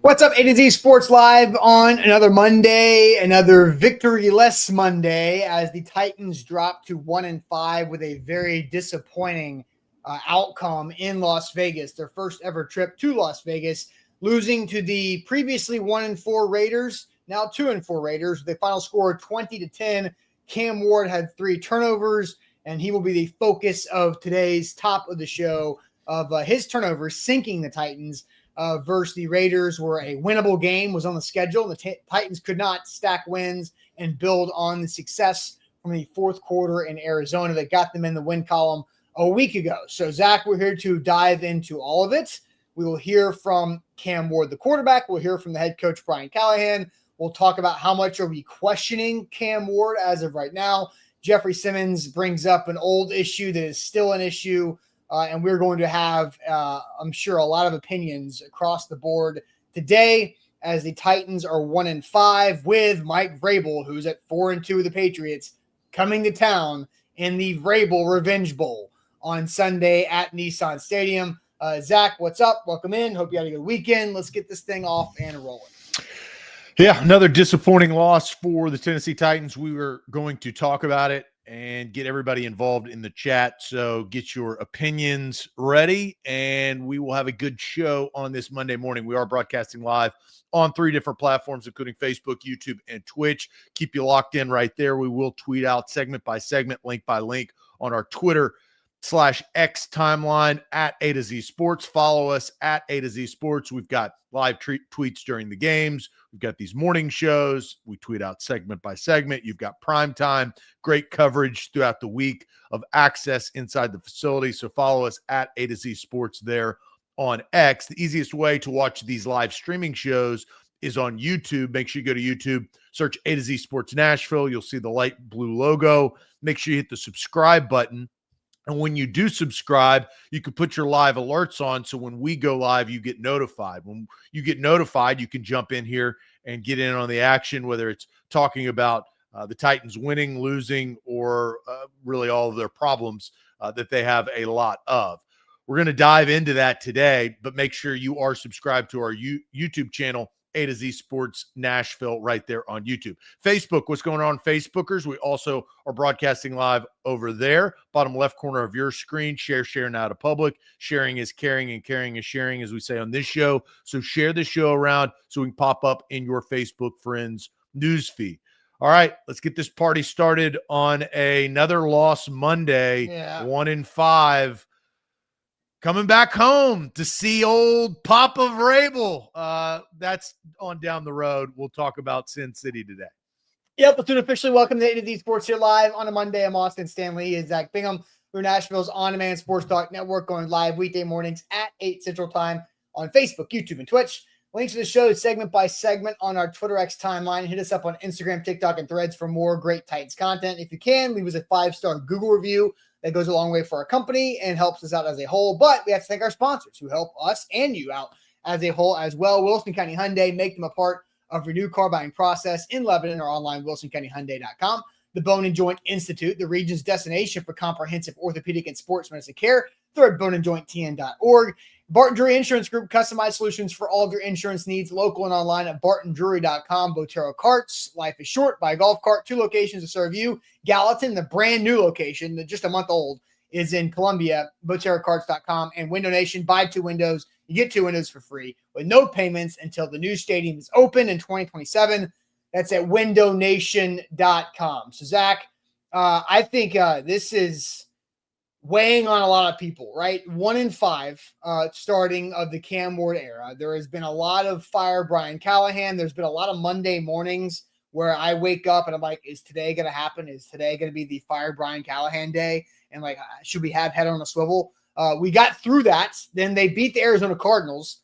What's up, A to Z Sports Live on another Monday, another victory-less Monday as the Titans drop to 1-5 with a very disappointing outcome in Las Vegas. Their first ever trip to Las Vegas, losing to the previously 1-4 Raiders, now 2-4 Raiders. The final score 20-10. Cam Ward had 3 turnovers, and he will be the focus of today's top of the show of his turnovers, sinking the Titans. Versus the Raiders, where a winnable game was on the schedule. The Titans could not stack wins and build on the success from the fourth quarter in Arizona that got them in the win column a week ago. So, Zach, we're here to dive into all of it. We will hear from Cam Ward, the quarterback. We'll hear from the head coach, Brian Callahan. We'll talk about how much are we questioning Cam Ward as of right now. Jeffrey Simmons brings up an old issue that is still an issue. And we're going to have, I'm sure, a lot of opinions across the board today as the Titans are 1-5 with Mike Vrabel, who's at 4-2 with the Patriots, coming to town in the Vrabel Revenge Bowl on Sunday at Nissan Stadium. Zach, what's up? Welcome in. Hope you had a good weekend. Let's get this thing off and rolling. Yeah, another disappointing loss for the Tennessee Titans. We were going to talk about it and get everybody involved in the chat. So get your opinions ready, and we will have a good show on this Monday morning. We are broadcasting live on 3 different platforms, including Facebook, YouTube, and Twitch. Keep you locked in right there. We will tweet out segment by segment, link by link on our Twitter/X timeline at A to Z Sports. Follow us at A to Z Sports. We've got live tweets during the games. We've got these morning shows. We tweet out segment by segment. You've got prime time, great coverage throughout the week of access inside the facility. So follow us at A to Z Sports there on X. The easiest way to watch these live streaming shows is on YouTube. Make sure you go to YouTube, search A to Z Sports Nashville. You'll see the light blue logo. Make sure you hit the subscribe button. And when you do subscribe, you can put your live alerts on. So when we go live, you get notified. When you get notified, you can jump in here and get in on the action, whether it's talking about the Titans winning, losing, or really all of their problems that they have a lot of. We're going to dive into that today, but make sure you are subscribed to our YouTube channel, A to Z Sports Nashville, right there on YouTube. Facebook, what's going on, Facebookers? We also are broadcasting live over there. Bottom left corner of your screen, share now to public. Sharing is caring and caring is sharing, as we say on this show. So share the show around so we can pop up in your Facebook friends news feed. All right, let's get this party started on another loss Monday, 1-5. Coming back home to see old Papa Vrabel. That's on down the road. We'll talk about Sin City today. Yep, let's do it officially. Welcome to A to Z Sports here live on a Monday. I'm Austin Stanley. Is Zach Bingham. We're Nashville's on-demand sports talk network, going live weekday mornings at 8 Central Time on Facebook, YouTube, and Twitch. Links to the show segment by segment on our Twitter X timeline. Hit us up on Instagram, TikTok, and Threads for more great Titans content. If you can, leave us a 5-star Google review. That goes a long way for our company and helps us out as a whole. But we have to thank our sponsors who help us and you out as a whole as well. Wilson County Hyundai, make them a part of your new car buying process in Lebanon or online, wilsoncountyhyundai.com. The Bone and Joint Institute, the region's destination for comprehensive orthopedic and sports medicine care. Third, boneandjointtn.org. Barton Drury Insurance Group, customized solutions for all of your insurance needs, local and online at bartondrury.com. Botero Carts, life is short. Buy a golf cart, 2 locations to serve you. Gallatin, the brand new location, just a month old, is in Columbia, boterocarts.com. And Window Nation, buy 2 windows. You get 2 windows for free with no payments until the new stadium is open in 2027. That's at windownation.com. So, Zach, I think this is weighing on a lot of people, right? 1-5 starting of the Cam Ward era. There has been a lot of fire Brian Callahan. There's been a lot of Monday mornings where I wake up and I'm like, is today going to happen? Is today going to be the fire Brian Callahan day? And like, should we have head on a swivel? We got through that. Then they beat the Arizona Cardinals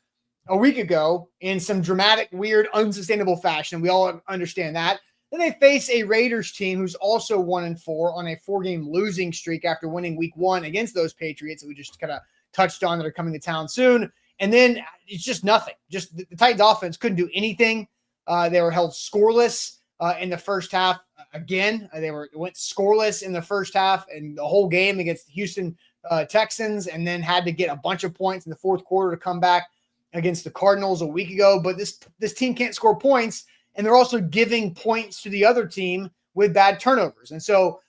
a week ago in some dramatic, weird, unsustainable fashion. We all understand that. Then they face a Raiders team who's also 1-4 on a 4-game losing streak after winning week 1 against those Patriots that we just kind of touched on that are coming to town soon. And then it's just nothing. Just the Titans offense couldn't do anything. They were held scoreless in the first half. Again, went scoreless in the first half and the whole game against the Houston Texans, and then had to get a bunch of points in the fourth quarter to come back against the Cardinals a week ago, but this team can't score points, and they're also giving points to the other team with bad turnovers. And so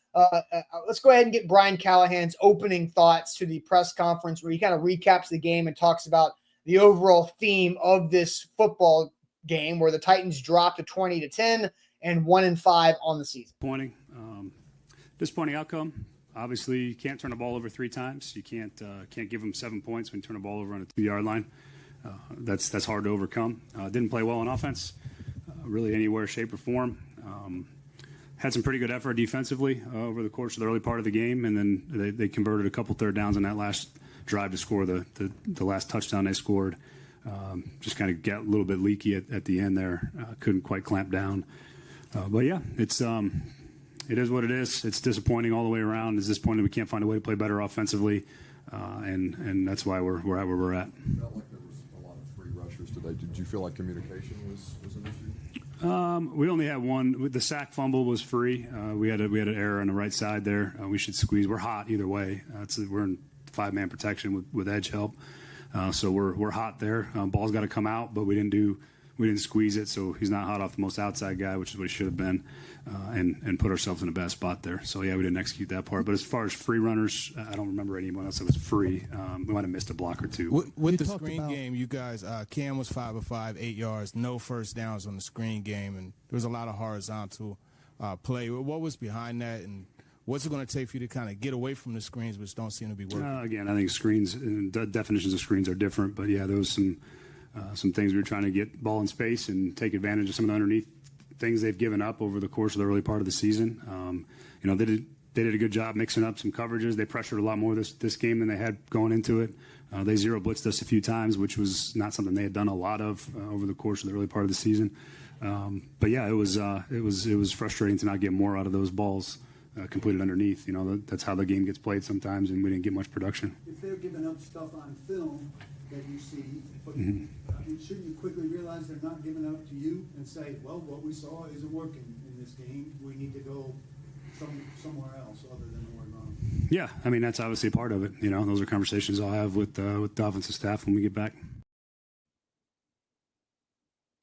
let's go ahead and get Brian Callahan's opening thoughts to the press conference where he kind of recaps the game and talks about the overall theme of this football game where the Titans dropped to 20-10 and 1-5 on the season. Disappointing outcome. Obviously, you can't turn the ball over 3 times. You can't give them 7 points when you turn the ball over on a 2-yard line. That's hard to overcome. Didn't play well on offense, really anywhere, shape, or form. Had some pretty good effort defensively over the course of the early part of the game, and then they converted a couple third downs on that last drive to score the last touchdown they scored. Just kind of got a little bit leaky at the end there. Couldn't quite clamp down. But yeah, it is what it is. It's disappointing all the way around. It's disappointing we can't find a way to play better offensively, and that's why we're at where we're at. It felt like there was a lot of free rushers today. Did you feel like communication was an issue? We only had one. The sack fumble was free. We had an error on the right side there. We should squeeze. We're hot either way. We're in 5-man protection with edge help, so we're hot there. Ball's got to come out, but we didn't squeeze it, so he's not hot off the most outside guy, which is what he should have been, and put ourselves in a bad spot there. So yeah, we didn't execute that part. But as far as free runners, I don't remember anyone else that was free. We might have missed a block or two. With the screen game, you guys, Cam was 5 of 5, 8 yards, no first downs on the screen game, and there was a lot of horizontal play. What was behind that, and what's it going to take for you to kind of get away from the screens, which don't seem to be working? Again, I think screens, the definitions of screens are different, but yeah, there was some things we were trying to get ball in space and take advantage of some of the underneath things they've given up over the course of the early part of the season. They did a good job mixing up some coverages. They pressured a lot more this game than they had going into it. They zero blitzed us a few times, which was not something they had done a lot of over the course of the early part of the season. But yeah, it was frustrating to not get more out of those balls completed underneath. That's how the game gets played sometimes, and we didn't get much production. If they're giving up stuff on film that you see, but shouldn't you quickly realize they're not giving up to you and say, well, what we saw isn't working in this game. We need to go somewhere else other than where we're going. Yeah, I mean, that's obviously a part of it. Those are conversations I'll have with the offensive staff when we get back.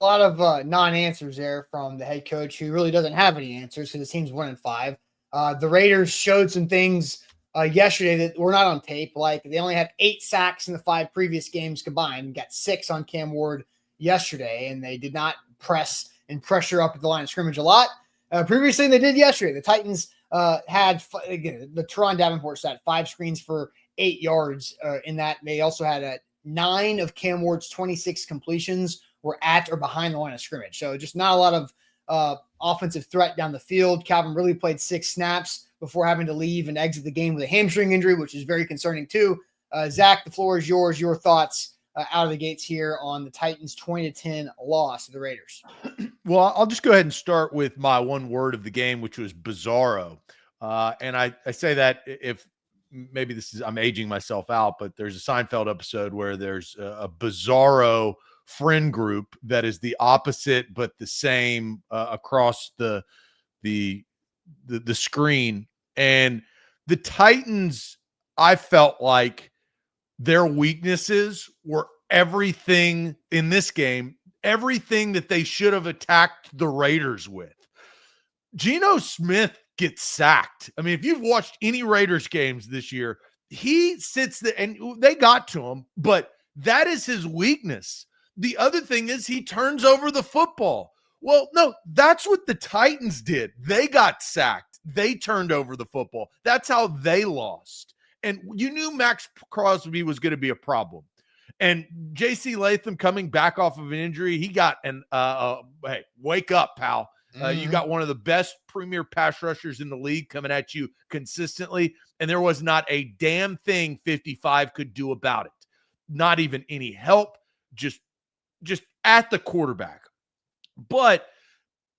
A lot of non-answers there from the head coach, who really doesn't have any answers because the team's 1-5. The Raiders showed some things yesterday that were not on tape. Like they only had 8 sacks in the 5 previous games combined, and got 6 on Cam Ward yesterday, and they did not press and pressure up at the line of scrimmage a lot. Previously, they did yesterday. The Titans had, again, the Teron Davenport stat, 5 screens for 8 yards in that. They also had 9 of Cam Ward's 26 completions were at or behind the line of scrimmage. So just not a lot of offensive threat down the field. Calvin really played 6 snaps before having to leave and exit the game with a hamstring injury, which is very concerning too. Zach, the floor is yours. Your thoughts out of the gates here on the Titans' 20-10 loss to the Raiders. Well, I'll just go ahead and start with my one word of the game, which was bizarro. And I say that if maybe I'm aging myself out, but there's a Seinfeld episode where there's a bizarro friend group that is the opposite but the same across the screen. And the Titans, I felt like their weaknesses were everything in this game, everything that they should have attacked the Raiders with. Geno Smith gets sacked. I mean, if you've watched any Raiders games this year, he sits there, and they got to him, but that is his weakness. The other thing is he turns over the football. Well, no, that's what the Titans did. They got sacked. They turned over the football. That's how they lost. And you knew Max Crosby was going to be a problem. And J.C. Latham coming back off of an injury, he got hey, wake up, pal. You got one of the best premier pass rushers in the league coming at you consistently, and there was not a damn thing 55 could do about it. Not even any help, just at the quarterback. But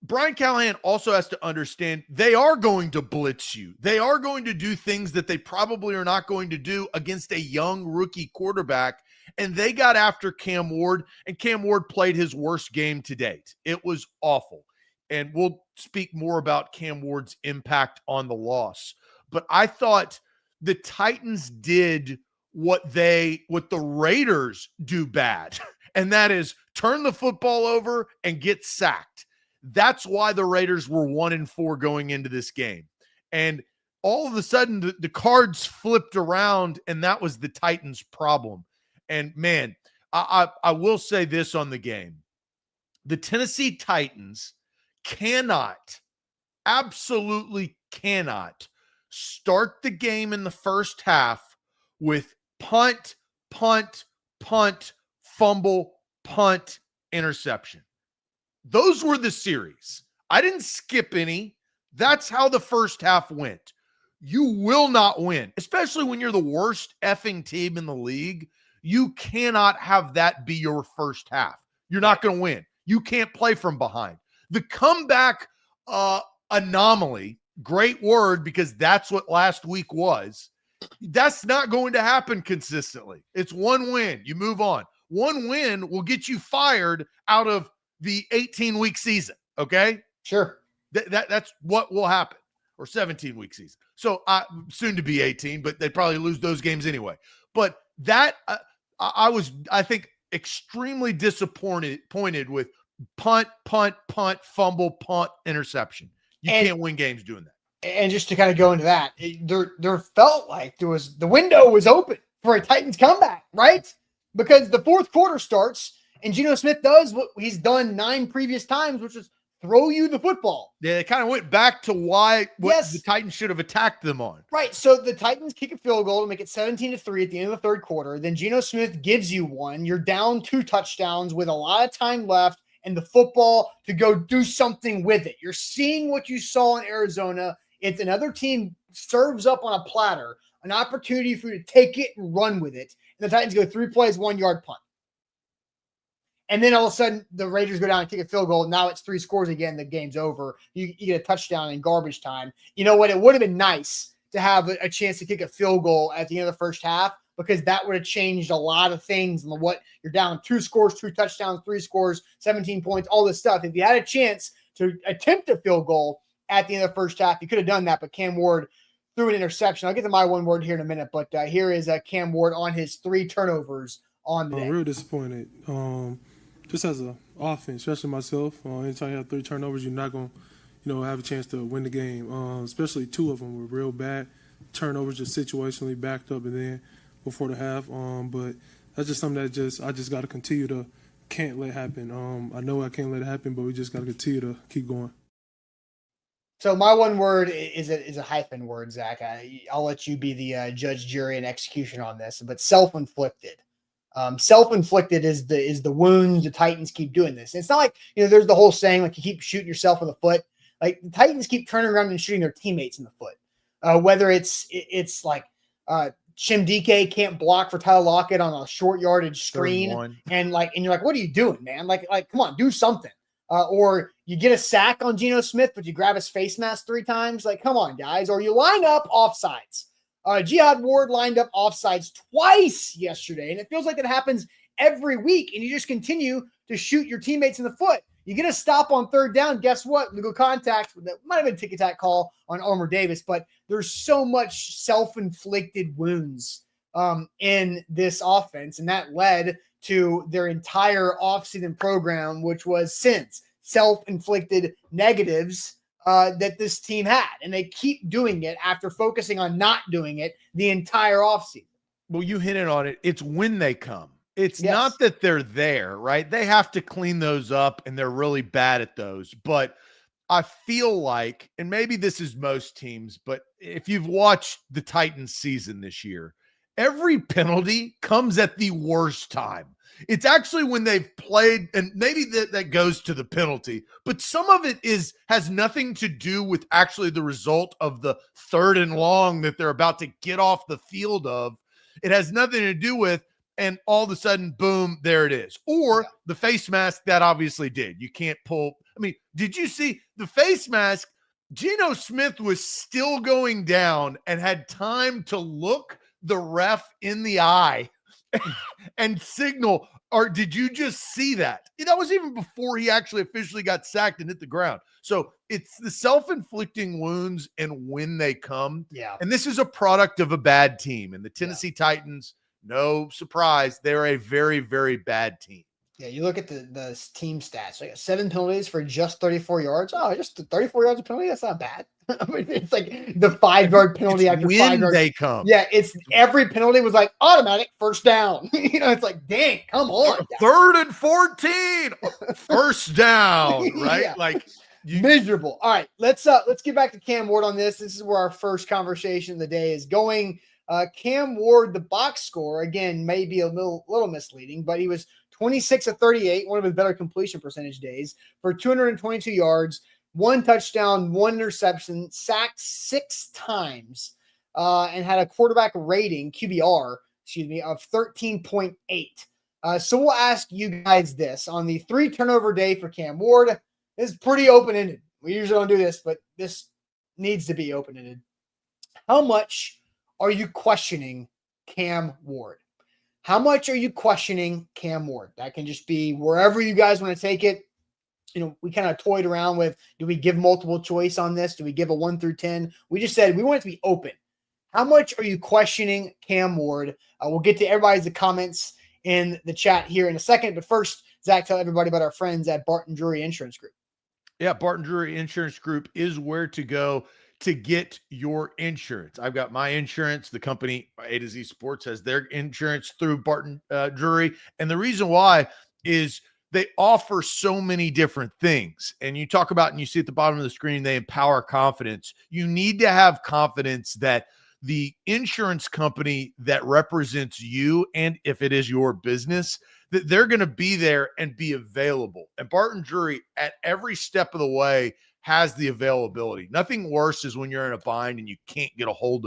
Brian Callahan also has to understand they are going to blitz you. They are going to do things that they probably are not going to do against a young rookie quarterback. And they got after Cam Ward, and Cam Ward played his worst game to date. It was awful. And we'll speak more about Cam Ward's impact on the loss. But I thought the Titans did what the Raiders do bad. and that is turn the football over and get sacked. That's why the Raiders were 1-4 going into this game. And all of a sudden, the cards flipped around, and that was the Titans' problem. And, man, I will say this on the game. The Tennessee Titans absolutely cannot start the game in the first half with punt, fumble, punt, interception. Those were the series. I didn't skip any. That's how the first half went. You will not win, especially when you're the worst effing team in the league. You cannot have that be your first half. You're not going to win. You can't play from behind. The comeback anomaly, great word, because that's what last week was. That's not going to happen consistently. It's one win. You move on. One win will get you fired out of the 18-week season, okay? Sure. That's what will happen, or 17-week season. So soon to be 18, but they probably lose those games anyway. But that I think extremely disappointed with punt, fumble, punt, interception. You can't win games doing that. And just to kind of go into that, there felt like the window was open for a Titans comeback, right? Because the fourth quarter starts and Geno Smith does what he's done 9 previous times, which is throw you the football. Yeah, it kind of went back to the Titans should have attacked them on. Right. So the Titans kick a field goal to make it 17-3 at the end of the third quarter. Then Geno Smith gives you one. You're down 2 touchdowns with a lot of time left and the football to go do something with it. You're seeing what you saw in Arizona. It's another team serves up on a platter, an opportunity for you to take it and run with it. And the Titans go 3 plays, 1-yard punt. And then all of a sudden, the Raiders go down and kick a field goal. Now it's 3 scores again. The game's over. You get a touchdown in garbage time. You know what? It would have been nice to have a chance to kick a field goal at the end of the first half, because that would have changed a lot of things. And what you're down 2 scores, 2 touchdowns, 3 scores, 17 points, all this stuff. If you had a chance to attempt a field goal at the end of the first half, you could have done that. But Cam Ward threw an interception. I'll get to my one word here in a minute. But here is Cam Ward on his 3 turnovers on the day. I'm real disappointed. Just as an offense, especially myself, anytime you have 3 turnovers, you're not going to, have a chance to win the game. Especially 2 of them were real bad turnovers, just situationally backed up and then before the half. But that's just something that I just got to continue to can't let happen. I know I can't let it happen, but we just got to continue to keep going. So my one word is a hyphen word, Zach. I'll let you be the judge, jury, and execution on this. But self-inflicted. Self-inflicted is the wounds. The Titans keep doing this. And it's not like, there's the whole saying, like, you keep shooting yourself in the foot. Like, the Titans keep turning around and shooting their teammates in the foot. Whether it's like Chimdike can't block for Tyler Lockett on a short yardage screen, and you're like, what are you doing, man? Like come on, do something. Or you get a sack on Geno Smith, but you grab his face mask 3 times. Like, come on, guys. Or you line up offsides. Jihad Ward lined up offsides twice yesterday, and it feels like it happens every week, and you just continue to shoot your teammates in the foot. You get a stop on 3rd down. Guess what? Legal contact. That might have been a ticky-tack call on Armour Davis, but there's so much self-inflicted wounds in this offense, and that led to their entire offseason program, which was sins, self-inflicted negatives that this team had. And they keep doing it after focusing on not doing it the entire offseason. Well, you hinted on it. It's when they come. It's not that they're there, right? They have to clean those up, and they're really bad at those. But I feel like, and maybe this is most teams, but if you've watched the Titans season this year, every penalty comes at the worst time. It's actually when they've played, and maybe that goes to the penalty, but some of it has nothing to do with actually the result of the 3rd and long that they're about to get off the field of. It has nothing to do with, and all of a sudden, boom, there it is. Or the face mask, that obviously did. You can't pull. I mean, did you see the face mask? Geno Smith was still going down and had time to look the ref in the eye and signal. Or did you just see that? That was even before he actually officially got sacked and hit the ground. So it's the self-inflicting wounds and when they come. Yeah. And this is a product of a bad team. And the Tennessee Titans, no surprise, they're a very, very bad team. Yeah, you look at the team stats. So 7 penalties for just 34 yards. Oh, just 34 yards of penalty. That's not bad. I mean, it's like the 5-yard penalty It's after when 5 yards. they come. Yeah, it's every penalty was like automatic first down. It's like, dang, come on. 3rd and 14, first down, right? Yeah. Like Miserable. All right, let's get back to Cam Ward on this. This is where our first conversation of the day is going. Cam Ward, the box score again may be a little misleading, but he was 26 of 38, one of his better completion percentage days, for 222 yards, 1 touchdown, 1 interception, sacked 6 times, and had a quarterback rating, QBR, of 13.8. So we'll ask you guys this. On the 3 turnover day for Cam Ward, this is pretty open-ended. We usually don't do this, but this needs to be open-ended. How much are you questioning Cam Ward? How much are you questioning Cam Ward? That can just be wherever you guys want to take it. We kind of toyed around with, do we give multiple choice on this? Do we give a 1 through 10? We just said we want it to be open. How much are you questioning Cam Ward? We'll get to everybody's comments in the chat here in a second. But first, Zach, tell everybody about our friends at Barton Drury Insurance Group. Yeah, Barton Drury Insurance Group is where to go to get your insurance. I've got my insurance. The company A to Z Sports has their insurance through Barton Drury. And the reason why is they offer so many different things. And you talk about, and you see at the bottom of the screen, they empower confidence. You need to have confidence that the insurance company that represents you, and if it is your business, that they're going to be there and be available. And Barton Drury at every step of the way has the availability. Nothing worse is when you're in a bind and you can't get a hold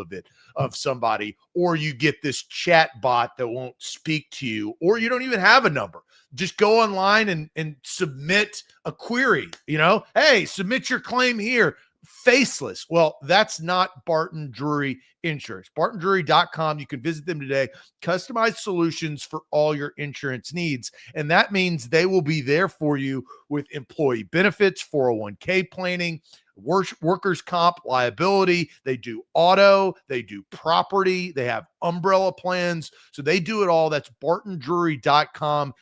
of somebody, or you get this chat bot that won't speak to you, or you don't even have a number. Just go online and submit a query, hey, submit your claim here. Faceless. Well, that's not Barton Drury Insurance. BartonDrury.com. You can visit them today. Customized solutions for all your insurance needs. And that means they will be there for you with employee benefits, 401k planning, workers' comp, liability. They do auto. They do property. They have umbrella plans. So they do it all. That's BartonDrury.com.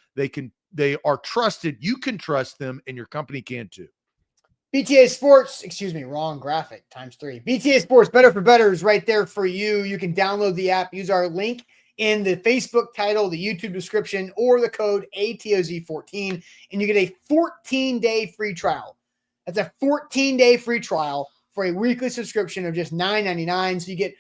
They are trusted. You can trust them, and your company can too. BTA Sports, wrong graphic, ×3. BTA Sports, better for better is right there for you. You can download the app, use our link in the Facebook title, the YouTube description, or the code ATOZ14, and you get a 14-day free trial. That's a 14-day free trial for a weekly subscription of just $9.99. So you get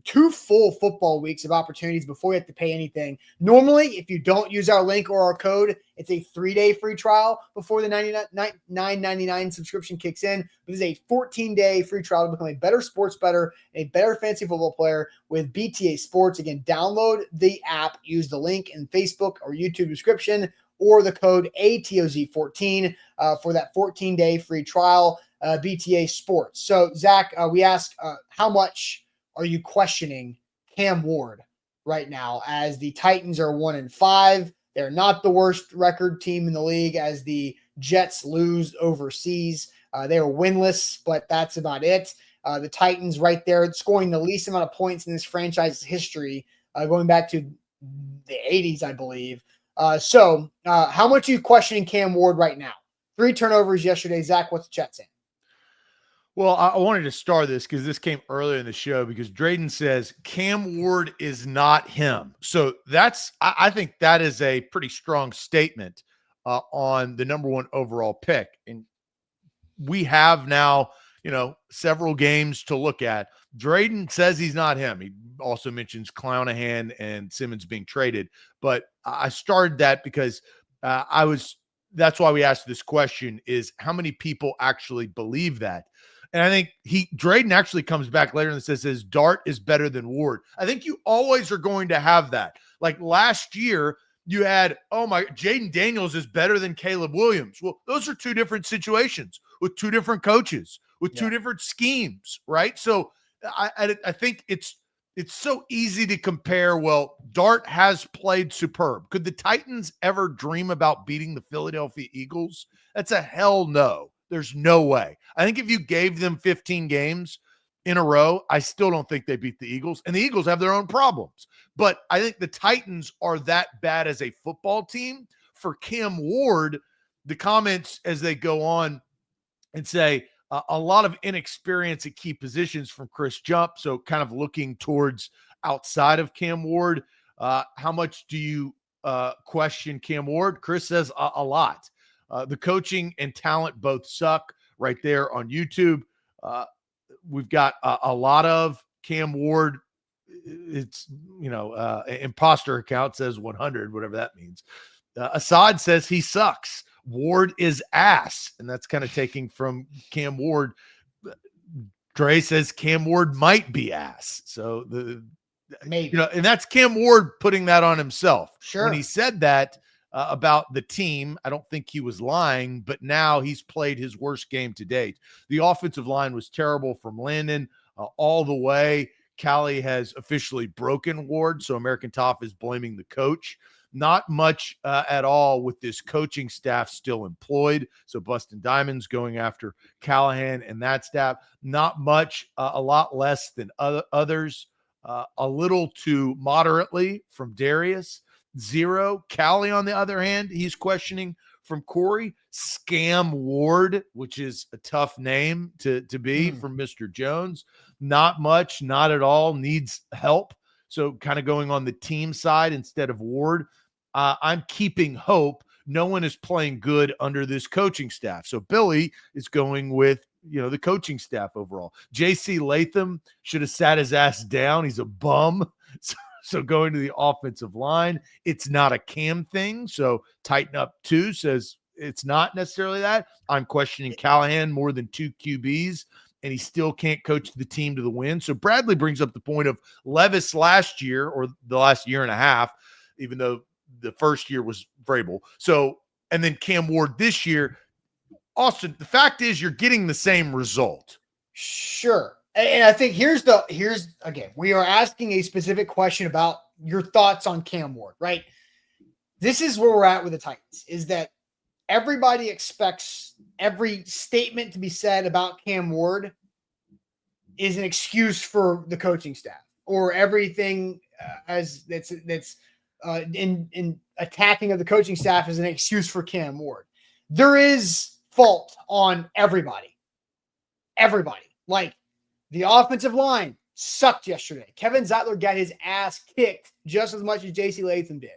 2 full football weeks of opportunities before you have to pay anything. Normally, if you don't use our link or our code, it's a 3-day free trial before the $9.99 subscription kicks in. This is a 14-day free trial to become a better sports bettor, a better fantasy football player with BTA Sports. Again, download the app, use the link in Facebook or YouTube description, or the code ATOZ14 for that 14-day free trial, BTA Sports. So, Zach, we asked how much are you questioning Cam Ward right now as the Titans are 1-5? They're not the worst record team in the league as the Jets lose overseas. They are winless, but that's about it. The Titans right there scoring the least amount of points in this franchise's history, going back to the 80s, I believe. So how much are you questioning Cam Ward right now? 3 turnovers yesterday. Zach, what's the chat saying? Well, I wanted to start this because this came earlier in the show because Drayden says Cam Ward is not him. So I think that is a pretty strong statement on the number 1 overall pick. And we have now, several games to look at. Drayden says he's not him. He also mentions Callahan and Simmons being traded. But I started that because that's why we asked this question is how many people actually believe that? And I think Drayden actually comes back later and says Dart is better than Ward. I think you always are going to have that. Like last year, you had, Jaden Daniels is better than Caleb Williams. Well, those are 2 different situations with 2 different coaches, with 2 different schemes, right? So I think it's so easy to compare. Well, Dart has played superb. Could the Titans ever dream about beating the Philadelphia Eagles? That's a hell no. There's no way. I think if you gave them 15 games in a row, I still don't think they beat the Eagles. And the Eagles have their own problems. But I think the Titans are that bad as a football team for Cam Ward, the comments as they go on and say a lot of inexperience at key positions from Chris Jump. So kind of looking towards outside of Cam Ward. How much do you question Cam Ward? Chris says a lot. The coaching and talent both suck right there on YouTube. We've got a lot of Cam Ward. It's, imposter account says 100, whatever that means. Assad says he sucks. Ward is ass. And that's kind of taking from Cam Ward. Dre says Cam Ward might be ass. So Maybe. and that's Cam Ward putting that on himself. Sure. When he said that about the team, I don't think he was lying, but now he's played his worst game to date. The offensive line was terrible from Landon all the way. Callie has officially broken Ward, so American Top is blaming the coach. Not much at all with this coaching staff still employed. So Bustin' Diamonds going after Callahan and that staff. Not much, a lot less than others. A little too moderately from Darius. 0. Callie, on the other hand, he's questioning from Corey. Scam Ward, which is a tough name to be from Mr. Jones. Not much, not at all. Needs help. So kind of going on the team side instead of Ward. I'm keeping hope. No one is playing good under this coaching staff. So Billy is going with, the coaching staff overall. JC Latham should have sat his ass down. He's a bum. So going to the offensive line, it's not a Cam thing. So tighten up too, says it's not necessarily that. I'm questioning Callahan more than 2 QBs, and he still can't coach the team to the win. So Bradley brings up the point of Levis last year, or the last year and a half, even though the first year was Vrabel. So, and then Cam Ward this year. Austin, the fact is you're getting the same result. Sure. And I think here's again, we are asking a specific question about your thoughts on Cam Ward, right? This is where we're at with the Titans, is that everybody expects every statement to be said about Cam Ward is an excuse for the coaching staff, or everything as that's in attacking of the coaching staff is an excuse for Cam Ward. There is fault on everybody. Like, the offensive line sucked yesterday. Kevin Zeitler got his ass kicked just as much as JC Latham did,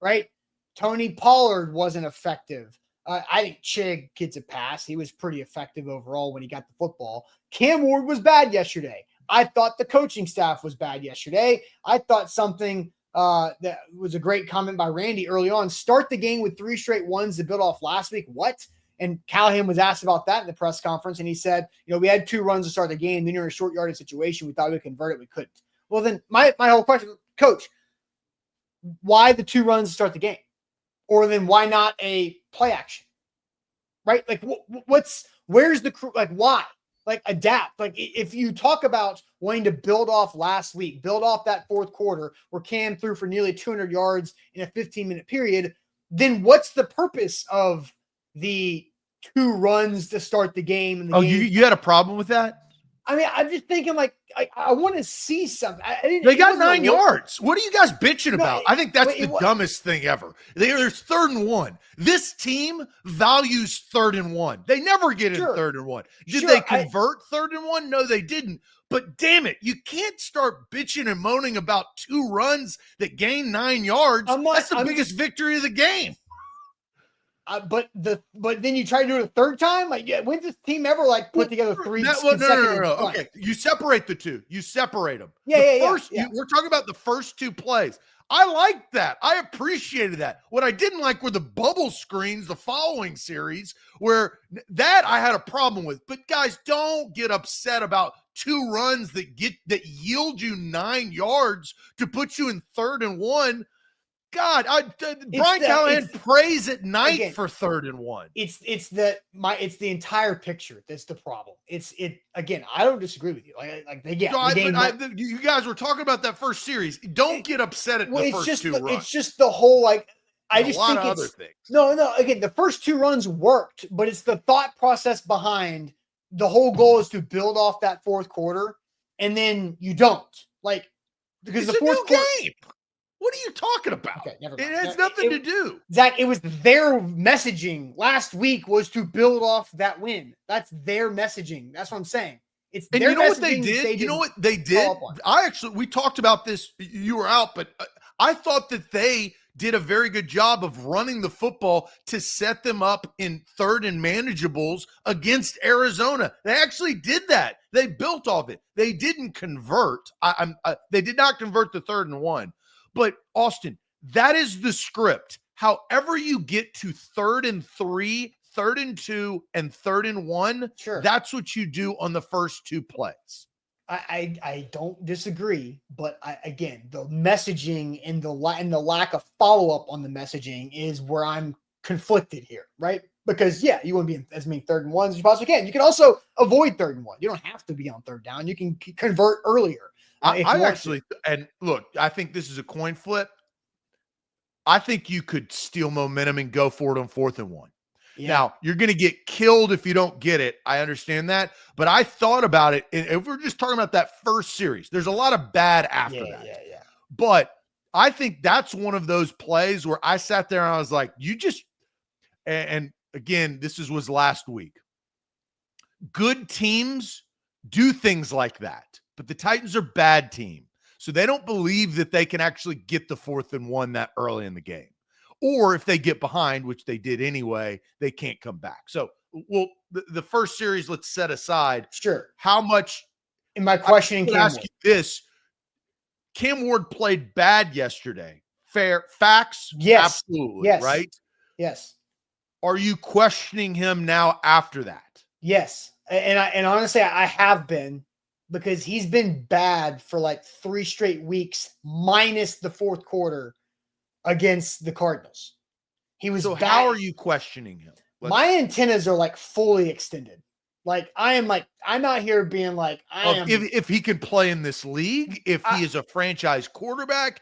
right? Tony Pollard wasn't effective. I think Chig gets a pass. He was pretty effective overall when he got the football. Cam Ward was bad yesterday. I thought the coaching staff was bad yesterday. I thought something that was a great comment by Randy early on. Start the game with 3 straight ones to build off last week. What? And Callahan was asked about that in the press conference, and he said, we had 2 runs to start the game. Then you're in a short yardage situation. We thought we would convert it. We couldn't. Well, then my whole question, Coach, why the 2 runs to start the game? Or then why not a play action? Right? Like, where's the crew? Like, why? Like, adapt. Like, if you talk about wanting to build off last week, build off that fourth quarter where Cam threw for nearly 200 yards in a 15-minute period, then what's the purpose of the 2 runs to start the game? And the game? You had a problem with that? I mean, I'm just thinking, like, I want to see something. They got 9 yards. What are you guys bitching about? I think that's the dumbest thing ever. There's 3rd and 1. This team values 3rd and 1. They never get in 3rd and 1. Did they convert 3rd and 1? No, they didn't. But damn it, you can't start bitching and moaning about 2 runs that gain 9 yards. That's the biggest victory of the game. But then you try to do it a 3rd time? Like, when's this team ever put together 3 consecutive? No. Okay, you separate the 2. You separate them. Yeah. We're talking about the first 2 plays. I liked that. I appreciated that. What I didn't like were the bubble screens, the following series, where that I had a problem with. But guys, don't get upset about 2 runs that yield you 9 yards to put you in 3rd and 1. God, Brian Callahan prays at night for 3rd and 1. It's the entire picture that's the problem. Again. I don't disagree with you. You guys were talking about that first series. Don't get upset at the first 2 runs. It's just the whole I just think other things. No. Again, the first 2 runs worked, but it's the thought process behind the whole goal is to build off that fourth quarter, and then you don't because it's the fourth a new game. What are you talking about? Okay, never It mind. has No, nothing to do. Zach, it was their messaging last week was to build off that win. That's their messaging. That's what I'm saying. It's And their you know what they messaging did? You know just what they did? follow up on. We talked about this. You were out, but I thought that they did a very good job of running the football to set them up in third and manageables against Arizona. They actually did that. They built off it. They didn't convert. They did not convert the 3rd and 1. But Austin, that is the script. However you get to 3rd and 3, 3rd and 2, and 3rd and 1, Sure. that's what you do on the first 2 plays. I don't disagree, but again, the messaging and the lack of follow up on the messaging is where I'm conflicted here, right? Because you want to be in as many 3rd and 1s as you possibly can. You can also avoid 3rd and 1. You don't have to be on 3rd down. You can convert earlier. I actually, and look, I think this is a coin flip. I think you could steal momentum and go for it on 4th and 1. Yeah. Now, you're going to get killed if you don't get it. I understand that. But I thought about it. And if we're just talking about that first series, there's a lot of bad after that. Yeah. But I think that's one of those plays where I sat there and I was like, and again, was last week. Good teams do things like that. But the Titans are bad team. So they don't believe that they can actually get the 4th and 1 that early in the game. Or if they get behind, which they did anyway, they can't come back. So, the first series, let's set aside. Sure. How much? In my questioning, Cam ask you this: Cam Ward played bad yesterday. Fair facts? Yes. Absolutely. Yes. Right? Yes. Are you questioning him now after that? Yes. And honestly, I have been, because he's been bad for like 3 straight weeks, minus the 4th quarter against the Cardinals. He was So bad. how are you questioning him? My antennas are like fully extended. Like I'm out here being like, if he can play in this league, if he is a franchise quarterback,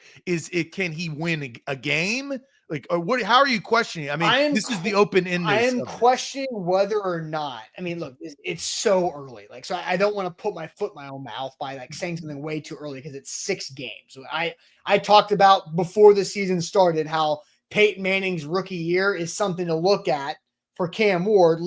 can he win a game? Like, or what? How are you questioning? I mean, this is the open end. I am questioning whether or not. I mean, look, it's so early. Like, so I don't want to put my foot in my own mouth by like saying something way too early because it's 6 games. So I talked about before the season started how Peyton Manning's rookie year is something to look at for Cam Ward.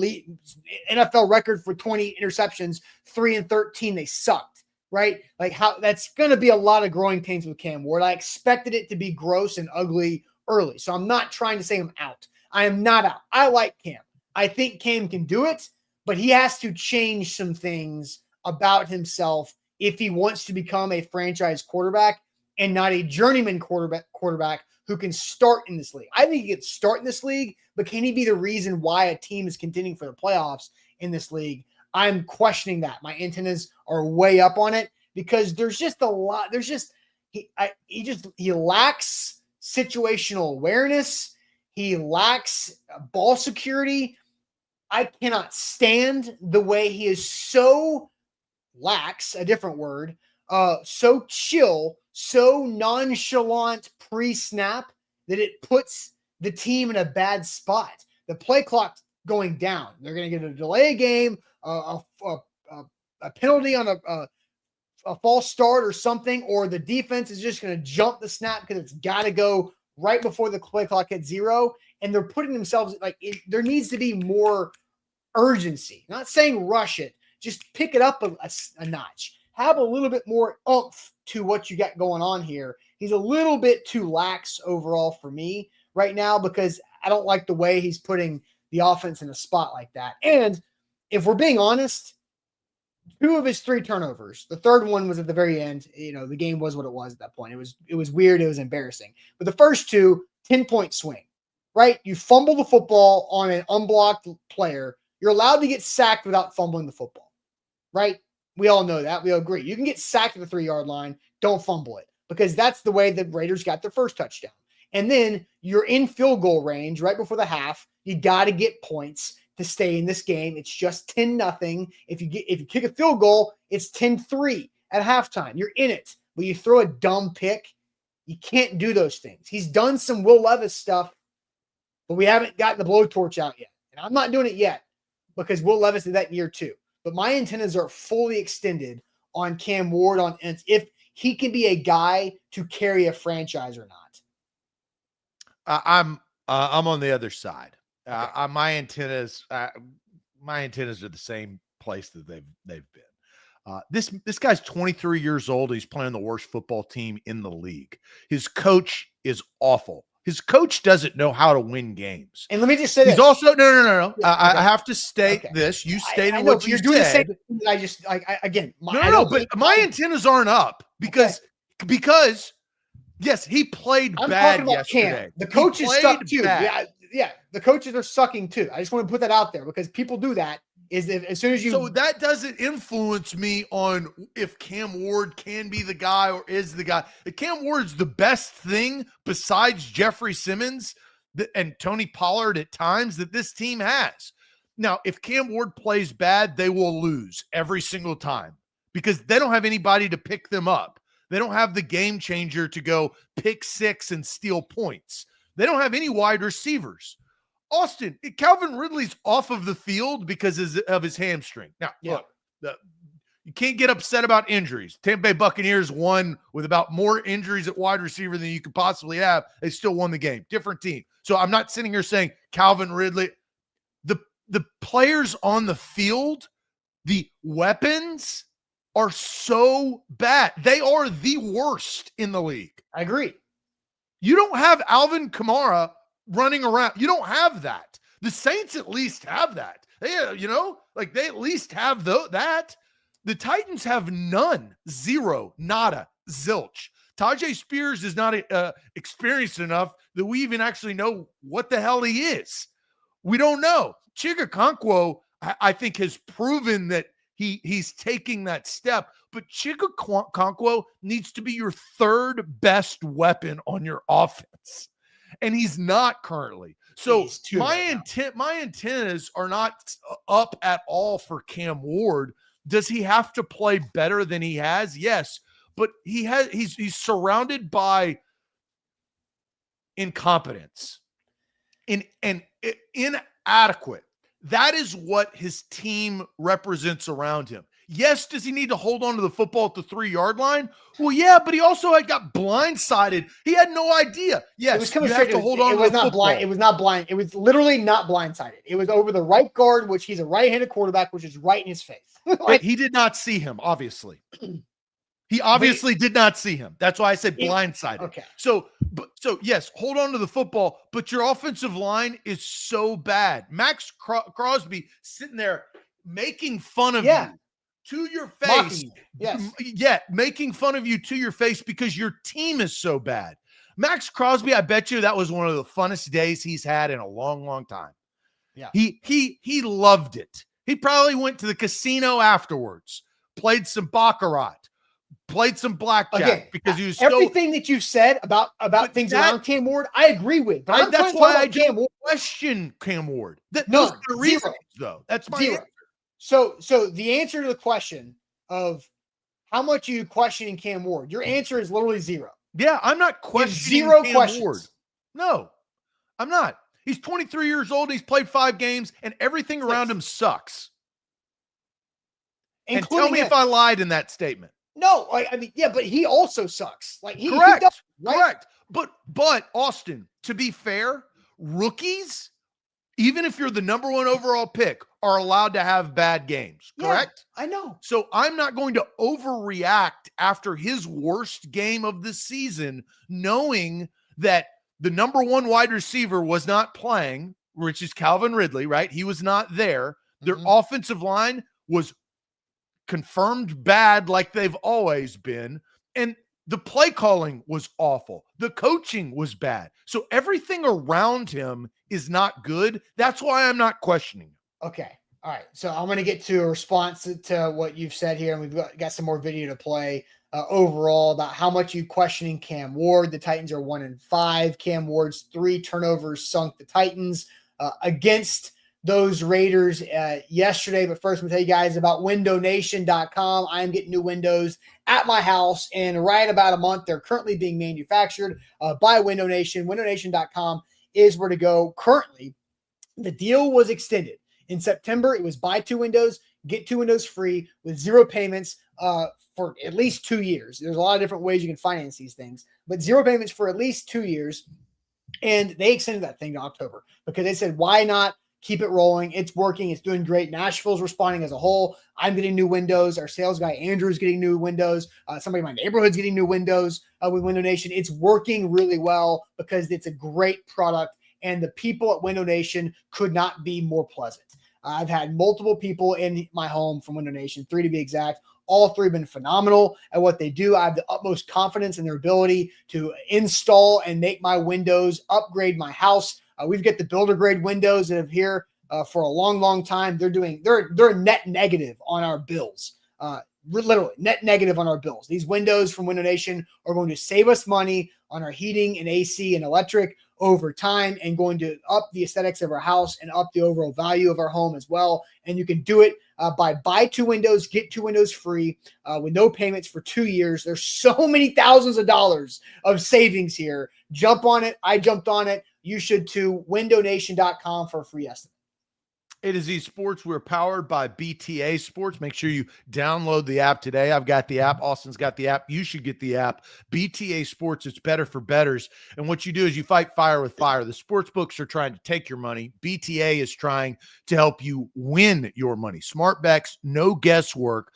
NFL record for 20 interceptions, 3-13. They sucked, right? Like how that's going to be a lot of growing pains with Cam Ward. I expected it to be gross and ugly early. So I'm not trying to say I'm out. I am not out. I like Cam. I think Cam can do it, but he has to change some things about himself if he wants to become a franchise quarterback and not a journeyman quarterback who can start in this league. I think he can start in this league, but can he be the reason why a team is contending for the playoffs in this league? I'm questioning that. My antennas are way up on it because there's just a lot. There's just he lacks situational awareness. He lacks ball security. I cannot stand the way he is so lax, a different word, so chill, so nonchalant pre-snap that it puts the team in a bad spot. The play clock's going down. They're going to get a delay game, a penalty on a false start or something, or the defense is just going to jump the snap because it's got to go right before the play clock hits 0. And they're putting themselves there needs to be more urgency. Not saying rush it, just pick it up a notch. Have a little bit more oomph to what you got going on here. He's a little bit too lax overall for me right now because I don't like the way he's putting the offense in a spot like that. And if we're being honest, 2 of his 3 turnovers, the 3rd one was at the very end. The game was what it was at that point. It was weird. It was embarrassing. But the first 2, 10-point swing, right? You fumble the football on an unblocked player. You're allowed to get sacked without fumbling the football, right? We all know that. We all agree. You can get sacked at the 3-yard line. Don't fumble it because that's the way the Raiders got their first touchdown. And then you're in field goal range right before the half. You got to get points to stay in this game. It's just 10-0. If you kick a field goal, it's 10-3 at halftime. You're in it. But you throw a dumb pick, you can't do those things. He's done some Will Levis stuff, but we haven't gotten the blowtorch out yet. And I'm not doing it yet because Will Levis did that in year 2. But my antennas are fully extended on Cam Ward on if he can be a guy to carry a franchise or not. I'm on the other side. My antennas are the same place that they've been. This guy's 23 years old. He's playing the worst football team in the league. His coach is awful. His coach doesn't know how to win games. And let me just say He's this. also no. Yeah, I have to state okay. this. You stated I know, what but you you're doing the same said. thing that I just again. But my antennas aren't up because yes, he played I'm bad talking about yesterday. Cam. The coaches suck too. Bad. Yeah. The coaches are sucking too. I just want to put that out there because people do that. As soon as you So that doesn't influence me on if Cam Ward can be the guy or is the guy. If Cam Ward's the best thing besides Jeffrey Simmons and Tony Pollard at times that this team has. Now, if Cam Ward plays bad, they will lose every single time because they don't have anybody to pick them up. They don't have the game changer to go pick six and steal points. They don't have any wide receivers. Austin, Calvin Ridley's off of the field because of his hamstring. Now, look, you can't get upset about injuries. Tampa Bay Buccaneers won with about more injuries at wide receiver than you could possibly have. They still won the game. Different team. So I'm not sitting here saying Calvin Ridley. The players on the field, the weapons are so bad. They are the worst in the league. I agree. You don't have Alvin Kamara running around. You don't have that. The Saints at least have that. They at least have that. The Titans have none, zero, nada, zilch. Tajay Spears is not experienced enough that we even actually know what the hell he is. We don't know. Chigga Okonkwo, I think, has proven that he's taking that step. But Chigga Okonkwo needs to be your third best weapon on your offense. And he's not currently. So my antennas are not up at all for Cam Ward. Does he have to play better than he has? Yes. But he's surrounded by incompetence and inadequate. That is what his team represents around him. Yes, does he need to hold on to the football at the 3-yard line? Well, yeah, but he also got blindsided. He had no idea. Yes, it was coming you straight have to hold on it to was the not football. blind. It was not blind. It was literally not blindsided. It was over the right guard, which he's a right-handed quarterback, which is right in his face. He did not see him, obviously. He obviously did not see him. That's why I said blindsided. Okay. So yes, hold on to the football, but your offensive line is so bad. Max Crosby sitting there making fun of you to your face. Yes. Yeah, making fun of you to your face because your team is so bad. Max Crosby, I bet you that was one of the funnest days he's had in a long, long time. Yeah. He loved it. He probably went to the casino afterwards, played some baccarat, played some blackjack because he was everything that you've said about things around Cam Ward, I agree with. But that's why I don't question Cam Ward. Those are the reasons, though. That's my answer. So the answer to the question of how much are you questioning Cam Ward, your answer is literally zero. Yeah, I'm not questioning Cam Ward. No, I'm not. He's 23 years old. He's played 5 games, and everything around him sucks. And tell me if I lied in that statement. No, I mean, yeah, but he also sucks. Correct. He does, right? Correct. But Austin, to be fair, rookies, even if you're the number 1 overall pick, are allowed to have bad games. Correct? Yeah, I know. So I'm not going to overreact after his worst game of the season, knowing that the number 1 wide receiver was not playing, which is Calvin Ridley, right? He was not there. Their offensive line was confirmed bad like they've always been. And the play calling was awful. The coaching was bad. So everything around him is not good. That's why I'm not questioning him. Okay. All right. So I'm going to get to a response to what you've said here. And we've got some more video to play overall about how much you questioning Cam Ward. The Titans are 1-5. Cam Ward's 3 turnovers sunk the Titans against those Raiders yesterday. But first, I'm going to tell you guys about windownation.com. I am getting new windows at my house in right about a month. They're currently being manufactured by Window Nation. Windownation.com is where to go. Currently, the deal was extended. In September, it was buy 2 windows, get 2 windows free with 0 payments for at least 2 years. There's a lot of different ways you can finance these things, but 0 payments for at least 2 years. And they extended that thing to October because they said, why not keep it rolling? It's working. It's doing great. Nashville's responding as a whole. I'm getting new windows. Our sales guy, Andrew, is getting new windows. Somebody in my neighborhood's getting new windows with Window Nation. It's working really well because it's a great product, and the people at Window Nation could not be more pleasant. I've had multiple people in my home from Window Nation, 3 to be exact. All 3 have been phenomenal at what they do. I have the utmost confidence in their ability to install and make my windows, upgrade my house. We've got the builder grade windows that have here for a long, long time. They're net negative on our bills. Literally net negative on our bills. These windows from Window Nation are going to save us money on our heating and AC and electric over time, and going to up the aesthetics of our house and up the overall value of our home as well. And you can do it by buy 2 windows, get 2 windows free with no payments for 2 years. There's so many thousands of dollars of savings here. Jump on it. I jumped on it. You should too. windownation.com for a free estimate. A to Z Sports. We're powered by BTA Sports. Make sure you download the app today. I've got the app. Austin's got the app. You should get the app. BTA Sports. It's better for bettors. And what you do is you fight fire with fire. The sports books are trying to take your money. BTA is trying to help you win your money. Smart bets, no guesswork.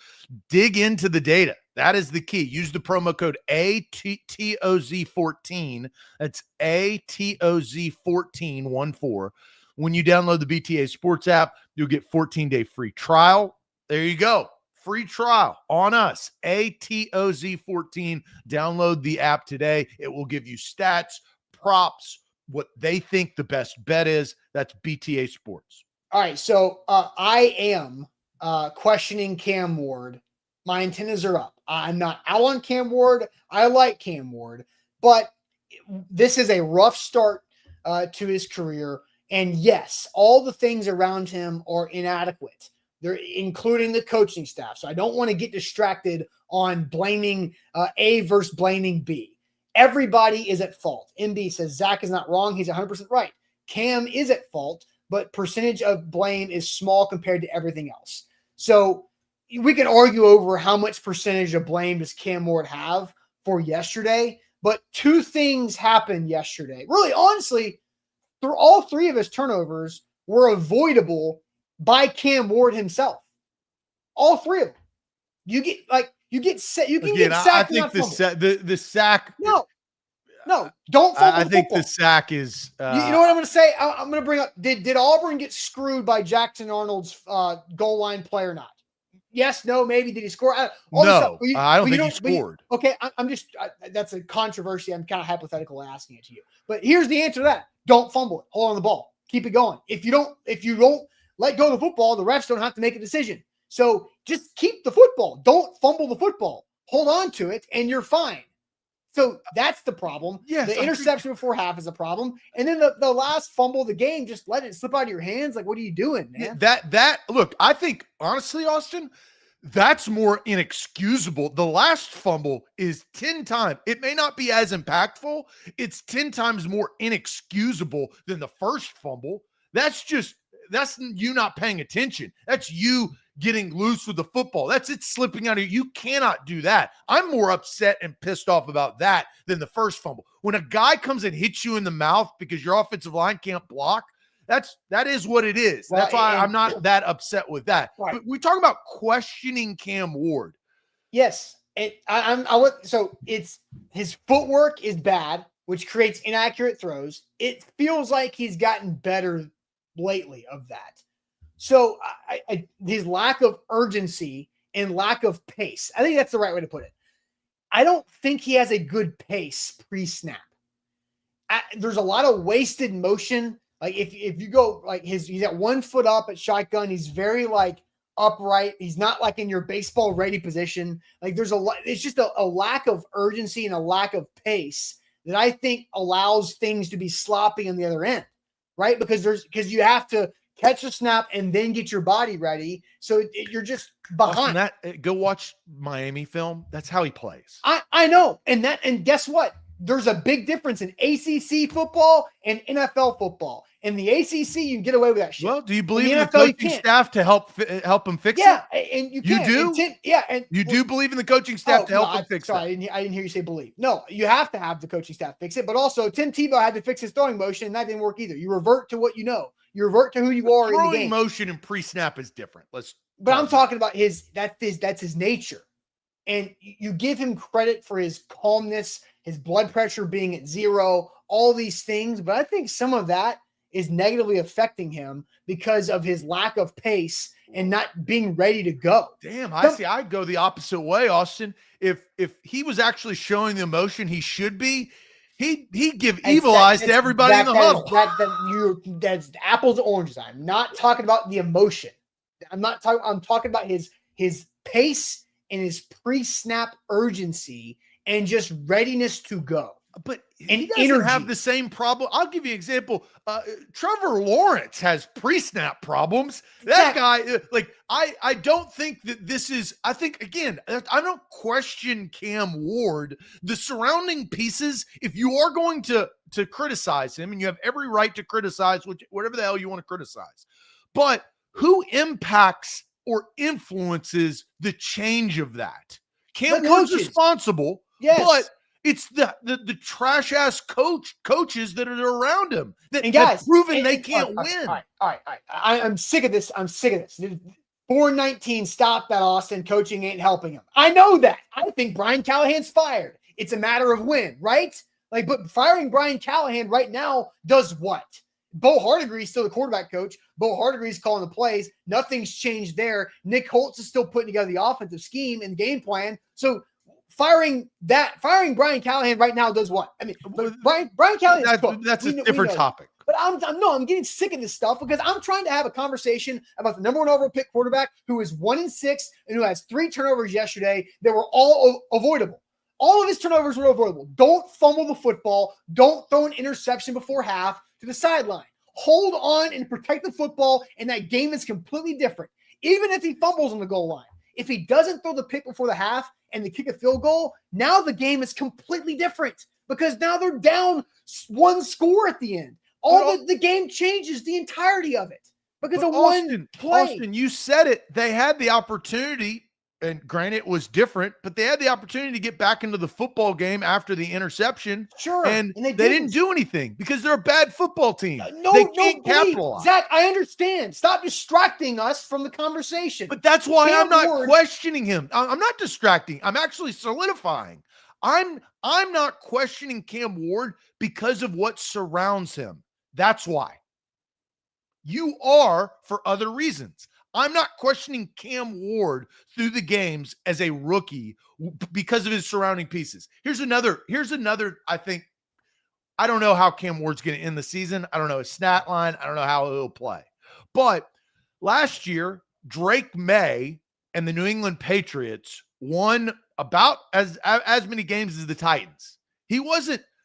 Dig into the data. That is the key. Use the promo code ATOZ14. That's ATOZ1414. When you download the BTA Sports app, you'll get 14-day free trial. There you go. Free trial on us. ATOZ14. Download the app today. It will give you stats, props, what they think the best bet is. That's BTA Sports. All right. So I am questioning Cam Ward. My antennas are up. I'm not out on Cam Ward. I like Cam Ward, but this is a rough start to his career. And yes, all the things around him are inadequate. They're including the coaching staff. So I don't want to get distracted on blaming A versus blaming B. Everybody is at fault. MB says Zach is not wrong. He's 100% right. Cam is at fault, but percentage of blame is small compared to everything else. So we can argue over how much percentage of blame does Cam Ward have for yesterday, but 2 things happened yesterday. Really, honestly, through all 3 of his turnovers were avoidable by Cam Ward himself. All 3 of them. You get sacked. I think the sack. No, don't fumble I the think football. the sack is. You know what I'm going to say? I'm going to bring up. Did Auburn get screwed by Jackson Arnold's goal line play or not? Yes, no, maybe. Did he score? I don't think he scored. Okay, I'm just. That's a controversy. I'm kind of hypothetically asking it to you. But here's the answer to that. Don't fumble it. Hold on the ball. Keep it going. If you don't let go of the football, the refs don't have to make a decision. So just keep the football. Don't fumble the football. Hold on to it, and you're fine. So that's the problem. Yes, the interception before half is a problem. And then the last fumble of the game, just let it slip out of your hands. Like, what are you doing, man? Look, I think, honestly, Austin, that's more inexcusable. The last fumble is 10 times. It may not be as impactful. It's 10 times more inexcusable than the first fumble. That's you not paying attention. That's you getting loose with the football. That's it slipping out of you. You cannot do that. I'm more upset and pissed off about that than the first fumble. When a guy comes and hits you in the mouth because your offensive line can't block, that is what it is. That's why I'm not that upset with that. Right. But we talk about questioning Cam Ward. Yes. So it's his footwork is bad, which creates inaccurate throws. It feels like he's gotten better lately of that. So his lack of urgency and lack of pace, I think that's the right way to put it. I don't think he has a good pace pre-snap. There's a lot of wasted motion. Like if you go like he's at 1 foot up at shotgun, he's very like upright. He's not like in your baseball ready position. Like there's it's just a lack of urgency and a lack of pace that I think allows things to be sloppy on the other end, right? Because you have to catch a snap and then get your body ready. So you're just behind. Go watch Miami film. That's how he plays. I know. And guess what? there's a big difference in ACC football and NFL football. In the ACC, you can get away with that shit. Well, do you believe in the the NFL, you coaching can't. staff to help him fix Yeah, it? and you You can. do? And Tim, You do believe in the coaching staff to help him fix sorry, it? I didn't hear you say believe. No, you have to have the coaching staff fix it. But also, Tim Tebow had to fix his throwing motion, and that didn't work either. You revert to what you know. You revert to who you are in the Throwing game. motion and pre-snap is different. But I'm talking about that's his nature. And you give him credit for his calmness, his blood pressure being at 0, all these things. But I think some of that is negatively affecting him because of his lack of pace and not being ready to go. Damn, I'd go the opposite way, Austin. If he was actually showing the emotion he should be, he'd give evil eyes to everybody in the huddle. That's apples to oranges. I'm not talking about the emotion. I'm talking about his pace and his pre-snap urgency and just readiness to go. But And he doesn't energy. have the same problem. I'll give you an example. Trevor Lawrence has pre-snap problems. That guy, I don't think that this is, I think, again, I don't question Cam Ward. The surrounding pieces, if you are going to criticize him, and you have every right to criticize whatever the hell you want to criticize, but who impacts or influences the change of that? Cam Ward's responsible, yes, but it's the trash ass coaches that are around him that guys, have proven they can't win. All right. I'm sick of this. 4-19, stop that, Austin. Coaching ain't helping him. I know that. I think Brian Callahan's fired. It's a matter of when, right? But firing Brian Callahan right now does what? Bo Hardegree's still the quarterback coach. Bo Hardegree's calling the plays. Nothing's changed there. Nick Holtz is still putting together the offensive scheme and game plan. So firing Brian Callahan right now does what? I mean, Brian Callahan. That's a different topic. But I'm getting sick of this stuff because I'm trying to have a conversation about the number 1 overall pick quarterback who is 1-6 and who has 3 turnovers yesterday that were all avoidable. All of his turnovers were avoidable. Don't fumble the football. Don't throw an interception before half to the sideline. Hold on and protect the football, and that game is completely different. Even if he fumbles on the goal line, if he doesn't throw the pick before the half and they kick a field goal, now the game is completely different because now they're down 1 score at the end. The game changes the entirety of it because of one play. Austin, you said it. They had the opportunity, and granted it was different, but they had the opportunity to get back into the football game after the interception. Sure. And they didn't do anything because they're a bad football team. No, they can't capitalize. Zach, I understand. Stop distracting us from the conversation. But that's why I'm not questioning him. I'm not distracting. I'm actually solidifying. I'm not questioning Cam Ward because of what surrounds him. That's why. You are for other reasons. I'm not questioning Cam Ward through the games as a rookie because of his surrounding pieces. Here's another, I think, I don't know how Cam Ward's going to end the season. I don't know his stat line. I don't know how he'll play. But last year, Drake May and the New England Patriots won about as many games as the Titans.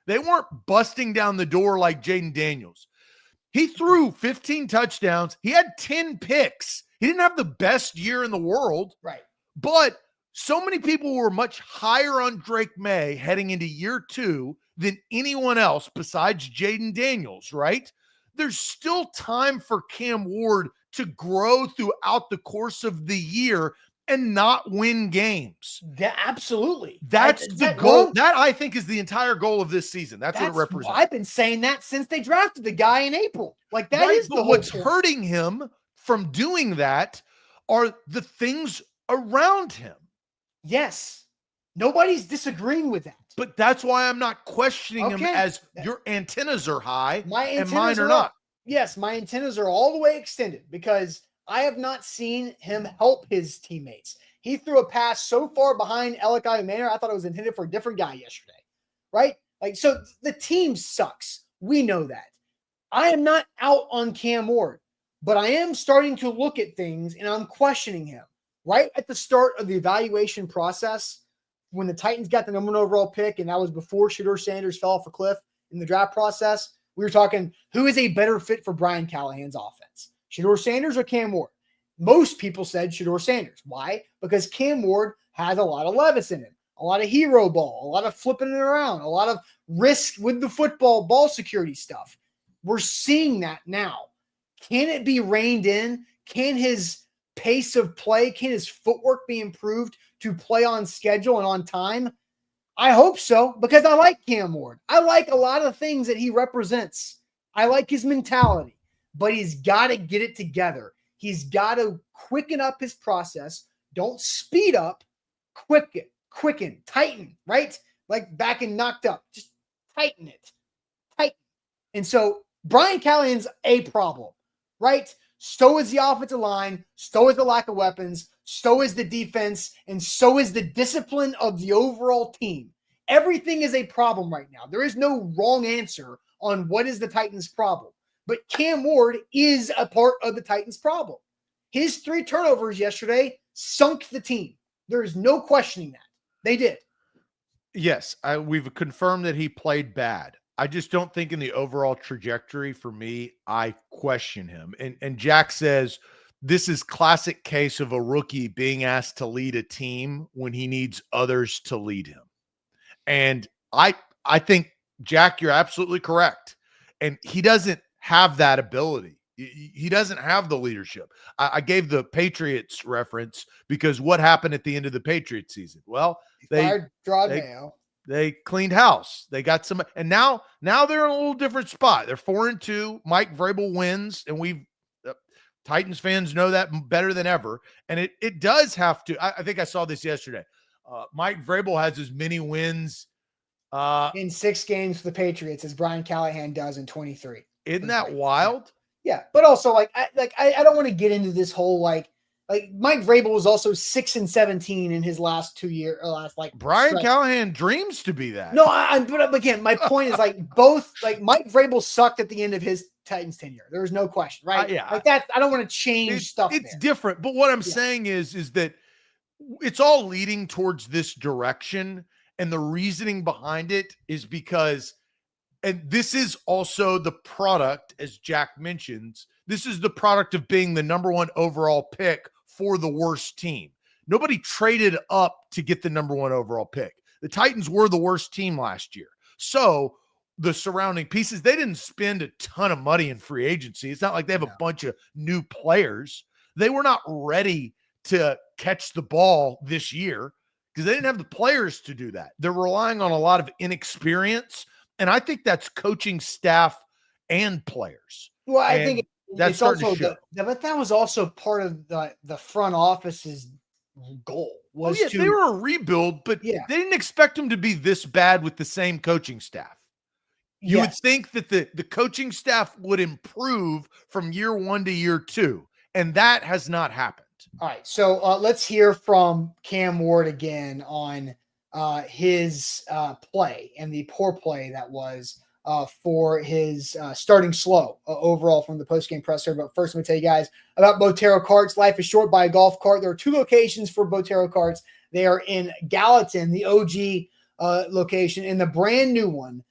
They weren't busting down the door like Jaden Daniels. He threw 15 touchdowns. He had 10 picks. He didn't have the best year in the world. Right. But so many people were much higher on Drake May heading into year 2 than anyone else besides Jaden Daniels, right? There's still time for Cam Ward to grow throughout the course of the year and not win games. Yeah, absolutely. That's the goal. That, I think, is the entire goal of this season. That's what it represents. I've been saying that since they drafted the guy in April. That is the whole what's point. hurting him from doing that are the things around him. Yes. Nobody's disagreeing with that. But that's why I'm not questioning him as your antennas are high and mine are not. Yes, my antennas are all the way extended because I have not seen him help his teammates. He threw a pass so far behind Elikai Manor, I thought it was intended for a different guy yesterday, right? So the team sucks. We know that. I am not out on Cam Ward, but I am starting to look at things and I'm questioning him. Right at the start of the evaluation process, when the Titans got the number 1 overall pick, and that was before Shedeur Sanders fell off a cliff in the draft process, we were talking, who is a better fit for Brian Callahan's offense? Shedeur Sanders or Cam Ward? Most people said Shedeur Sanders. Why? Because Cam Ward has a lot of Levis in him. a lot of hero ball, a lot of flipping it around, a lot of risk with the football, ball security stuff. We're seeing that now. Can it be reined in? Can his pace of play, can his footwork be improved to play on schedule and on time? I hope so, because I like Cam Ward. I like a lot of things that he represents. I like his mentality, but he's got to get it together. He's got to quicken up his process. Don't speed up, quicken, tighten, right? Like back and knocked up. Just tighten it. Tighten. And so Brian Callahan's a problem, right? So is the offensive line, so is the lack of weapons, so is the defense, and so is the discipline of the overall team. Everything is a problem right now. There is no wrong answer on what is the Titans' problem. But Cam Ward is a part of the Titans' problem. His 3 turnovers yesterday sunk the team. There is no questioning that. They did. Yes, we've confirmed that he played bad. I just don't think in the overall trajectory for me, I question him. And Jack says this is classic case of a rookie being asked to lead a team when he needs others to lead him. And I think, Jack, you're absolutely correct. And he doesn't have that ability. He doesn't have the leadership. I gave the Patriots reference because what happened at the end of the Patriots season? Well, they cleaned house. They got some, and now they're in a little different spot. They're 4-2. Mike Vrabel wins, and Titans fans know that better than ever. And it does have to. I think I saw this yesterday. Mike Vrabel has as many wins in 6 games for the Patriots as Brian Callahan does in 23. Isn't that wild? Yeah, but also I don't want to get into this whole like Mike Vrabel was also 6-17 in his last 2 years. Brian stretch. Callahan dreams to be that. No, but again, my point is both Mike Vrabel sucked at the end of his Titans tenure. There was no question, right? Yeah, that. I don't want to change stuff. It's different, but what I'm saying is that it's all leading towards this direction, and the reasoning behind it is because. And this is also the product, as Jack mentions, this is the product of being the number 1 overall pick for the worst team. Nobody traded up to get the number 1 overall pick. The Titans were the worst team last year. So the surrounding pieces, they didn't spend a ton of money in free agency. It's not like they have a bunch of new players. They were not ready to catch the ball this year because they didn't have the players to do that. They're relying on a lot of inexperience. And I think that's coaching staff and players. Well, I think that's also but that was also part of the front office's goal. They were a rebuild, but they didn't expect them to be this bad with the same coaching staff. You would think that the coaching staff would improve from year 1 to year 2, and that has not happened. All right, so let's hear from Cam Ward again on his play and the poor play that was for his starting slow overall from the postgame presser. But first, I'm going to tell you guys about Botero Carts. Life is short. Buy a golf cart. There are 2 locations for Botero Carts. They are in Gallatin, the OG location, and the brand new one,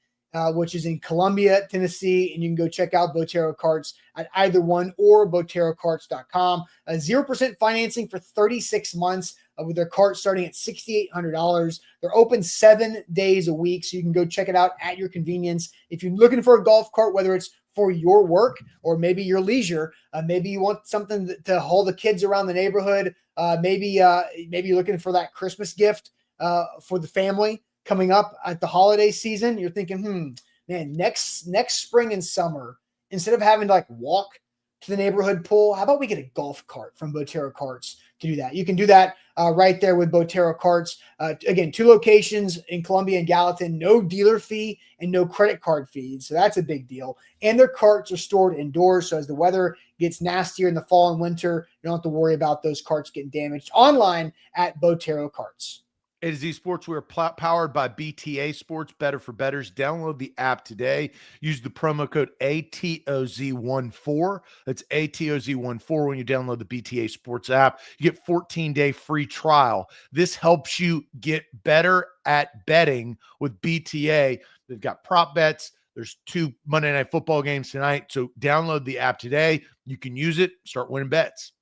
which is in Columbia, Tennessee. And you can go check out Botero Carts at either one or BoteroCarts.com. 0% financing for 36 months. With their cart starting at $6,800. They're open 7 days a week, so you can go check it out at your convenience. If you're looking for a golf cart, whether it's for your work or maybe your leisure, maybe you want something to haul the kids around the neighborhood, maybe you're looking for that Christmas gift for the family coming up at the holiday season. You're thinking, man, next spring and summer, instead of having to walk to the neighborhood pool, how about we get a golf cart from Botero Carts to do that? You can do that right there with Botero Carts. Again, 2 locations in Columbia and Gallatin, no dealer fee and no credit card fees. So that's a big deal. And their carts are stored indoors. So as the weather gets nastier in the fall and winter, you don't have to worry about those carts getting damaged. Online at Botero Carts. A to Z Sports, we're powered by BTA Sports, better for bettors. Download the app today. Use the promo code ATOZ14. That's ATOZ14 when you download the BTA Sports app. You get 14-day free trial. This helps you get better at betting with BTA. They've got prop bets. There's 2 Monday Night Football games tonight. So download the app today. You can use it. Start winning bets.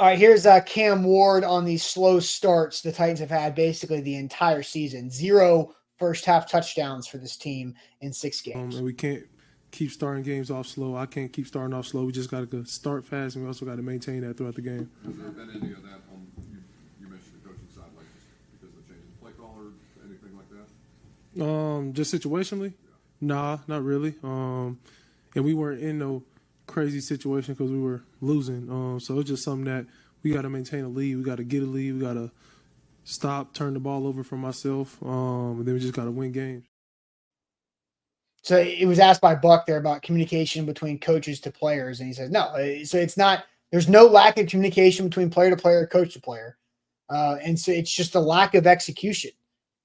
All right, here's Cam Ward on these slow starts the Titans have had basically the entire season. 0 first half touchdowns for this team in 6 games. And we can't keep starting games off slow. I can't keep starting off slow. We just got to start fast, and we also got to maintain that throughout the game. Has there been any of that on, you mentioned the coaching side, like just because of the change in play call or anything like that? Just situationally? Nah, not really. And we weren't in no crazy situation because we were losing. So it's just something that we got to maintain a lead. We got to get a lead. We got to stop, turn the ball over for myself. And then we just got to win games. So it was asked by Buck there about communication between coaches to players, and he says no. So it's not. There's no lack of communication between player to player, coach to player, and so it's just a lack of execution.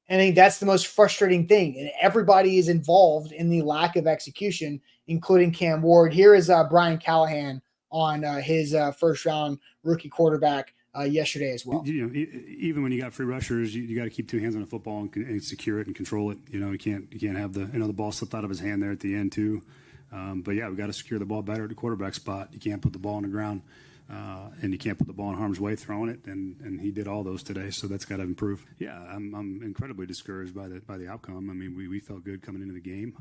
And I think that's the most frustrating thing. And everybody is involved in the lack of execution, including Cam Ward. Here is Brian Callahan on his first round rookie quarterback yesterday as well. You know, even when you got free rushers, you got to keep 2 hands on the football and secure it and control it. You know, you can't have the ball slipped out of his hand there at the end too. But yeah, we got to secure the ball better at the quarterback spot. You can't put the ball on the ground, and you can't put the ball in harm's way throwing it. And he did all those today, so that's got to improve. Yeah, I'm incredibly discouraged by the outcome. I mean, we felt good coming into the game.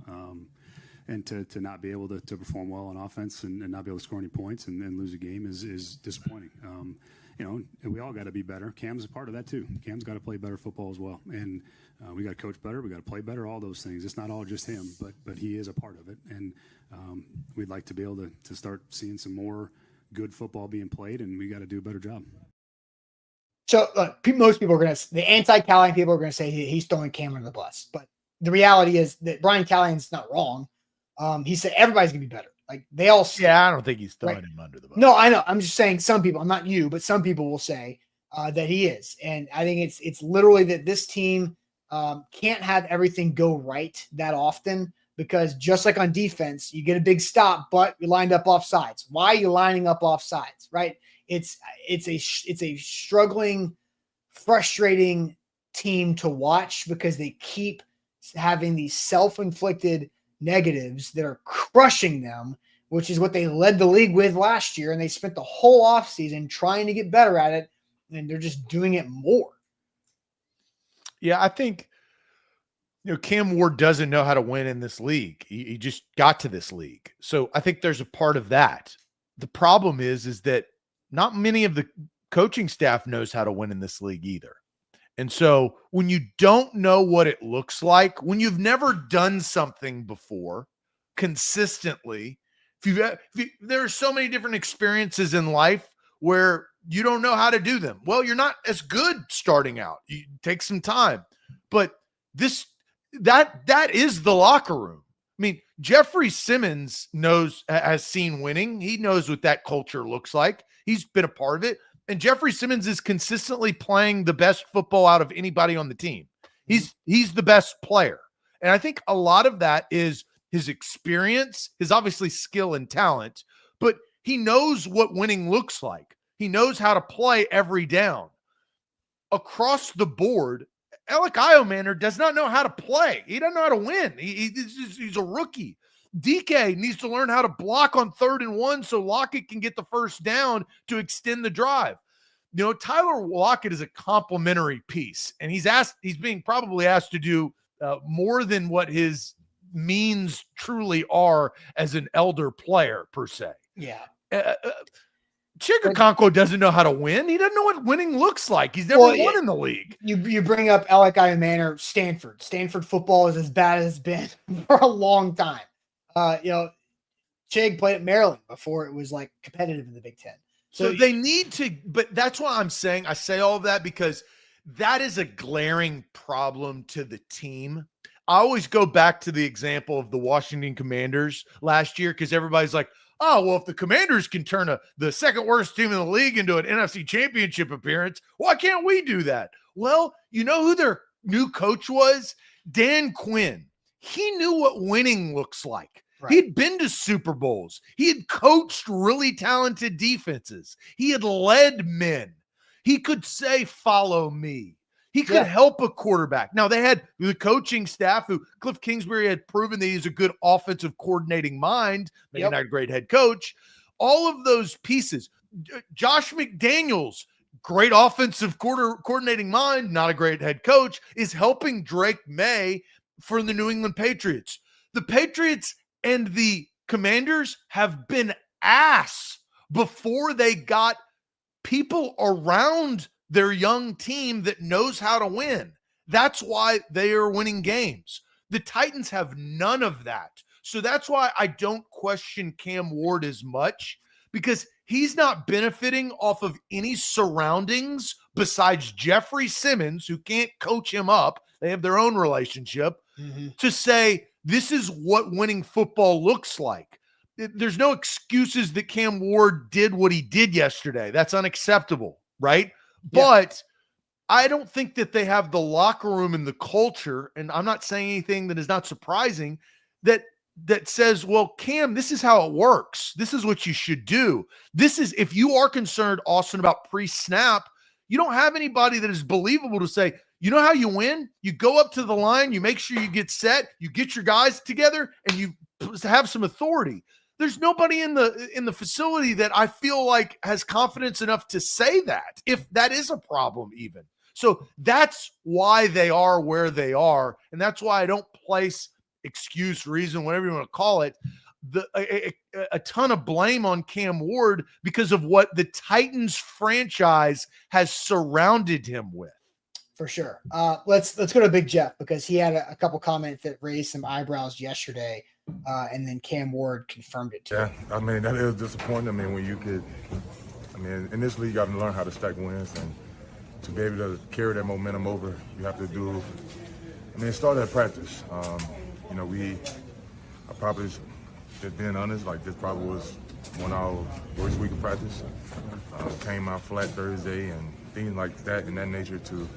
And to not be able to perform well on offense and not be able to score any points and lose a game is disappointing. You know, we all got to be better. Cam's a part of that too. Cam's got to play better football as well, and we got to coach better. We got to play better. All those things. It's not all just him, but he is a part of it, and we'd like to be able to start seeing some more good football being played, and we got to do a better job. So most people are going to, the anti-Callahan people are going to say he's throwing Cam under the bus, but the reality is that Brian Callahan's not wrong. He said everybody's going to be better. Like they all say. Yeah, I don't think he's throwing him under the bus. No, I know. I'm just saying some people, I'm not you, but some people will say that he is. And I think it's literally that this team can't have everything go right that often, because just like on defense, you get a big stop, but you lined up off sides. Why are you lining up off sides, right? It's a struggling, frustrating team to watch because they keep having these self-inflicted negatives that are crushing them, which is what they led the league with last year. And they spent the whole offseason trying to get better at it, and they're just doing it more. Yeah, I think, Cam Ward doesn't know how to win in this league. He just got to this league. So I think there's a part of that. The problem is that not many of the coaching staff knows how to win in this league either. And so when you don't know what it looks like, when you've never done something before consistently, there are so many different experiences in life where you don't know how to do them. Well, you're not as good starting out. You take some time, but that is the locker room. I mean, Jeffrey Simmons has seen winning. He knows what that culture looks like. He's been a part of it. And Jeffrey Simmons is consistently playing the best football out of anybody on the team. He's the best player. And I think a lot of that is his experience, his obviously skill and talent, but he knows what winning looks like. He knows how to play every down. Across the board, Alec Iomander does not know how to play. He doesn't know how to win. He's a rookie. DK needs to learn how to block on 3rd and 1 so Lockett can get the first down to extend the drive. Tyler Lockett is a complimentary piece, and he's being probably asked to do more than what his means truly are as an elder player per se. Yeah. Chikakonko doesn't know how to win. He doesn't know what winning looks like. He's never won in the league. You bring up Alec Iomander, Stanford. Stanford football is as bad as it's been for a long time. Chig played at Maryland before it was like competitive in the Big Ten. So they need to, but that's why I'm saying, I say all of that because that is a glaring problem to the team. I always go back to the example of the Washington Commanders last year because everybody's like, oh, well, if the Commanders can turn the second worst team in the league into an NFC championship appearance, why can't we do that? Well, you know who their new coach was? Dan Quinn. He knew what winning looks like. Right. He'd been to Super Bowls. He had coached really talented defenses. He had led men. He could say, follow me. He could help a quarterback. Now, they had the coaching staff who Cliff Kingsbury had proven that he's a good offensive coordinating mind, maybe not a great head coach. All of those pieces. Josh McDaniels, great offensive coordinating mind, not a great head coach, is helping Drake May for the New England Patriots. The Patriots and the Commanders have been ass before they got people around their young team that knows how to win. That's why they are winning games. The Titans have none of that. So that's why I don't question Cam Ward as much, because he's not benefiting off of any surroundings besides Jeffrey Simmons, who can't coach him up. They have their own relationship to say, this is what winning football looks like. There's no excuses that Cam Ward did what he did yesterday. That's unacceptable, right? Yeah. But I don't think that they have the locker room and the culture, and I'm not saying anything that is not surprising, that says, well, Cam, this is how it works. This is what you should do. This is, if you are concerned, Austin, about pre-snap, you don't have anybody that is believable to say, you know how you win? You go up to the line, you make sure you get set, you get your guys together, and you have some authority. There's nobody in the facility that I feel like has confidence enough to say that, if that is a problem even. So that's why they are where they are, and that's why I don't place excuse, reason, whatever you want to call it, a ton of blame on Cam Ward because of what the Titans franchise has surrounded him with. For sure. Let's go to Big Jeff, because he had a couple comments that raised some eyebrows yesterday, and then Cam Ward confirmed it too. Yeah, I mean, that is disappointing. I mean, when you could, I mean, in this league, you got to learn how to stack wins, and to be able to carry that momentum over, you have to do, I mean, it started at practice. You know, I probably, just being honest, like this probably was one of our worst week of practice. Came out flat Thursday and things like that in that nature to, you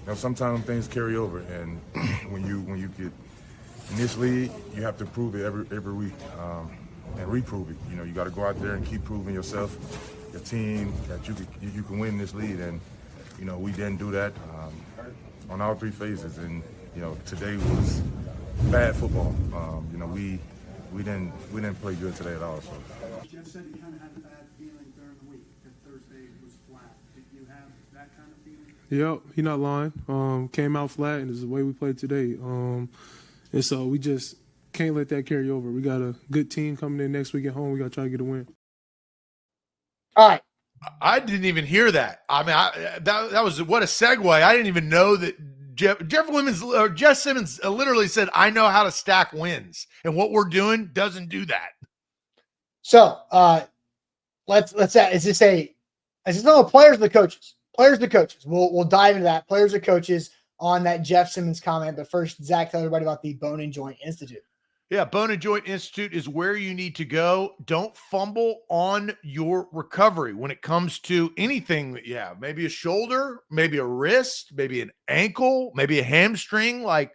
know, sometimes things carry over, and when you get in this league, you have to prove it every week and reprove it. You know, you got to go out there and keep proving yourself, your team, that you can win this league, and you know, we didn't do that on all three phases, and you know, today was bad football. You know, we didn't play good today at all. So. Jeff said you kind of had a bad feeling during the week that Thursday was flat. Did you have that kind of feeling? Yep, he not lying. Came out flat, and it's the way we played today. And so we just can't let that carry over. We got a good team coming in next week at home. We got to try to get a win. All right. I didn't even hear that. I mean, that was what a segue. I didn't even know that Jeff Simmons literally said, "I know how to stack wins, and what we're doing doesn't do that." So let's is this all players or the coaches? Players or the coaches? We'll dive into that. Players or coaches on that Jeff Simmons comment. But first, Zach, tell everybody about the Bone and Joint Institute. Yeah, Bone and Joint Institute is where you need to go. Don't fumble on your recovery when it comes to anything that you have. Maybe a shoulder, maybe a wrist, maybe an ankle, maybe a hamstring like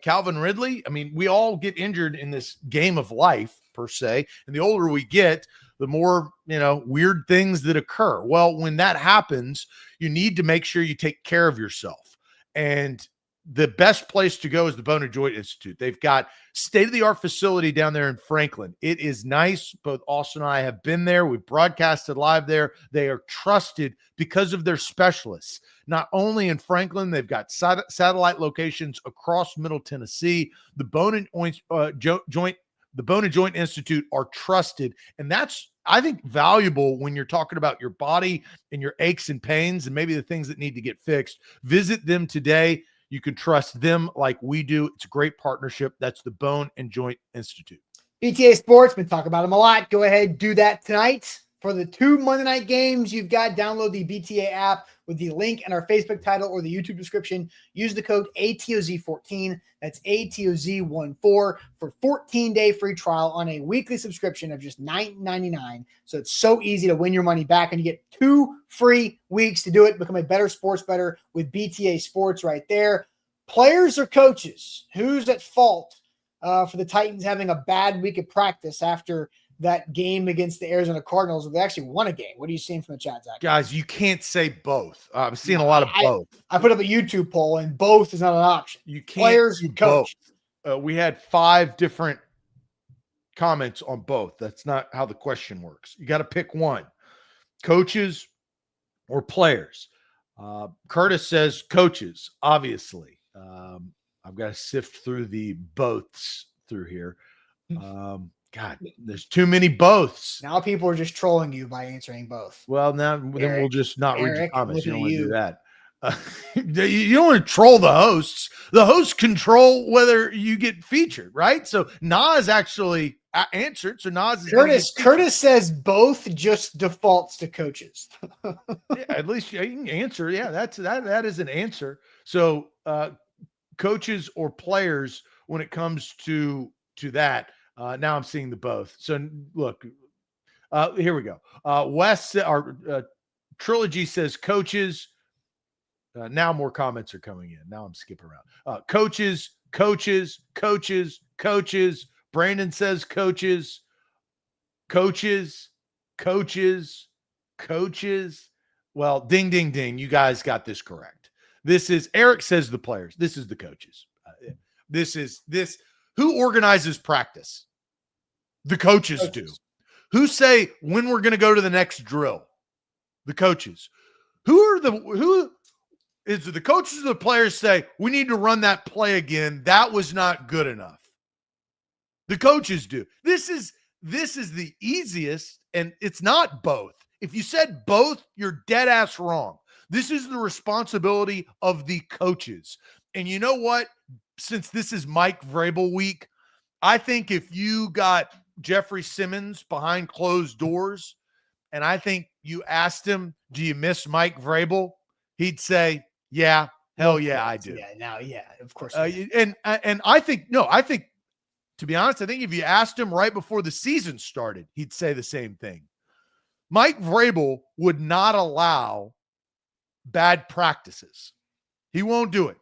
Calvin Ridley. I mean, we all get injured in this game of life, per se. And the older we get, the more, weird things that occur. Well, when that happens, you need to make sure you take care of yourself. And the best place to go is the Bone and Joint Institute. They've got state-of-the-art facility down there in Franklin. It is nice. Both Austin and I have been there. We've broadcasted live there. They are trusted because of their specialists. Not only in Franklin, they've got satellite locations across Middle Tennessee. The Bone and Joint Institute are trusted, and that's, I think, valuable when you're talking about your body and your aches and pains and maybe the things that need to get fixed. Visit them today. You can trust them like we do. It's a great partnership. That's the Bone and Joint Institute. BTA Sports, been talking about them a lot. Go ahead, do that tonight. For the 2 Monday night games, you've got download the BTA app with the link in our Facebook title or the YouTube description. Use the code ATOZ14. That's ATOZ14 for 14-day free trial on a weekly subscription of just $9.99. So it's so easy to win your money back, and you get 2 free weeks to do it. Become a better sports bettor with BTA Sports right there. Players or coaches, who's at fault for the Titans having a bad week of practice after that game against the Arizona Cardinals, where they actually won a game? What are you seeing from the chat, Zach? Guys, you can't say both. I'm seeing a lot of both. I put up a YouTube poll, and both is not an option. You can't. Players and coach. We had 5 different comments on both. That's not how the question works. You got to pick one. coaches or players? Curtis says coaches, obviously. I've got to sift through the boths through here. God, there's too many boths. Now people are just trolling you by answering both. Well, then we'll just not read your comments. You don't want to do that. You don't want to troll the hosts. The hosts control whether you get featured, right? So Nas actually answered. So Nas is Curtis says both just defaults to coaches. Yeah, at least you can answer. Yeah, that is an answer. So coaches or players when it comes to that. Now I'm seeing the both. So look, here we go. Wes, our Trilogy says coaches. Now more comments are coming in. Now I'm skipping around. Coaches. Brandon says coaches. Well, ding, ding, ding. You guys got this correct. This is Eric says the players. This is the coaches. Who organizes practice? The coaches do. Who say when we're going to go to the next drill? The coaches. Who is the coaches or the players say we need to run that play again? That was not good enough. The coaches do. This is the easiest, and it's not both. If you said both, you're dead ass wrong. This is the responsibility of the coaches. And you know what? Since this is Mike Vrabel week, I think if you got Jeffrey Simmons behind closed doors, and I think you asked him, do you miss Mike Vrabel? He'd say, yeah, hell yeah, I do. Yeah, of course. And I think, to be honest, I think if you asked him right before the season started, he'd say the same thing. Mike Vrabel would not allow bad practices. He won't do it.